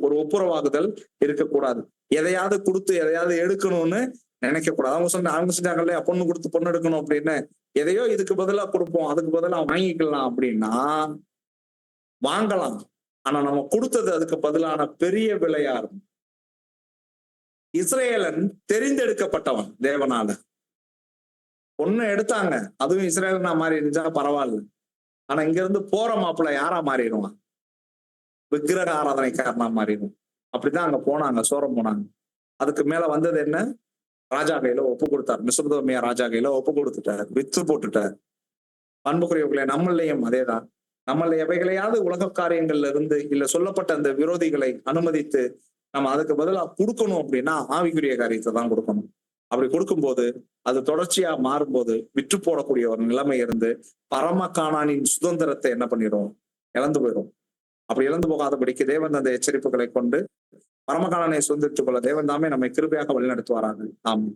ஒரு ஒப்புரவாகுதல் இருக்கக்கூடாது. எதையாவது கொடுத்து எதையாவது எடுக்கணும்னு நினைக்க கூடாது. அவங்க சொன்னாங்க இல்லையா, பொண்ணு கொடுத்து பொண்ணு எடுக்கணும் அப்படின்னு, எதையோ இதுக்கு பதிலா கொடுப்போம், அதுக்கு பதிலா வாங்கிக்கலாம் அப்படின்னா வாங்கலாம். ஆனா நம்ம கொடுத்தது அதுக்கு பதிலான பெரிய விலையா இருக்கும். இஸ்ரேலன் தெரிந்தெடுக்கப்பட்டவன் தேவனால. பொண்ணு எடுத்தாங்க, அதுவும் இஸ்ரேலனா மாறி இருந்துச்சா பரவாயில்ல. ஆனா இங்க இருந்து போற மாப்பிள்ள யாரா மாறிடுவான்? விக்கிரக ஆராதனைக்காரனா மாறிடும். அப்படிதான் அங்க போனாங்க, சோரம் போனாங்க. அதுக்கு மேல வந்தது என்ன? ராஜா கையில ஒப்பு கொடுத்தார். மெசொப்பொத்தாமியா ராஜா கையில ஒப்பு கொடுத்துட்டார், வித்து போட்டுட்டார். அன்புக்குரியவர்களே, நம்மளையும் அதேதான். நம்மள எவைகளையாவது உலக காரியங்கள்ல இருந்து இல்ல சொல்லப்பட்ட அந்த விரோதிகளை அனுமதித்து நம்ம அதுக்கு பதிலா கொடுக்கணும் அப்படின்னா ஆவிக்குரிய காரியத்தை தான் கொடுக்கணும். அப்படி கொடுக்கும்போது அது தொடர்ச்சியா மாறும்போது விற்று போடக்கூடிய ஒரு நிலைமை இருந்து பரம கானானின் சுதந்திரத்தை என்ன பண்ணிடும்? இழந்து போயிடும். அப்படி இழந்து போகாதபடிக்கு தேவன் அந்த எச்சரிப்புகளை கொண்டு பரம கானானை சுதந்திரித்துக் கொள்ள தேவன் தாமே நம்மை கிருபையாக வழிநடத்துவாராங்க. ஆமாம்.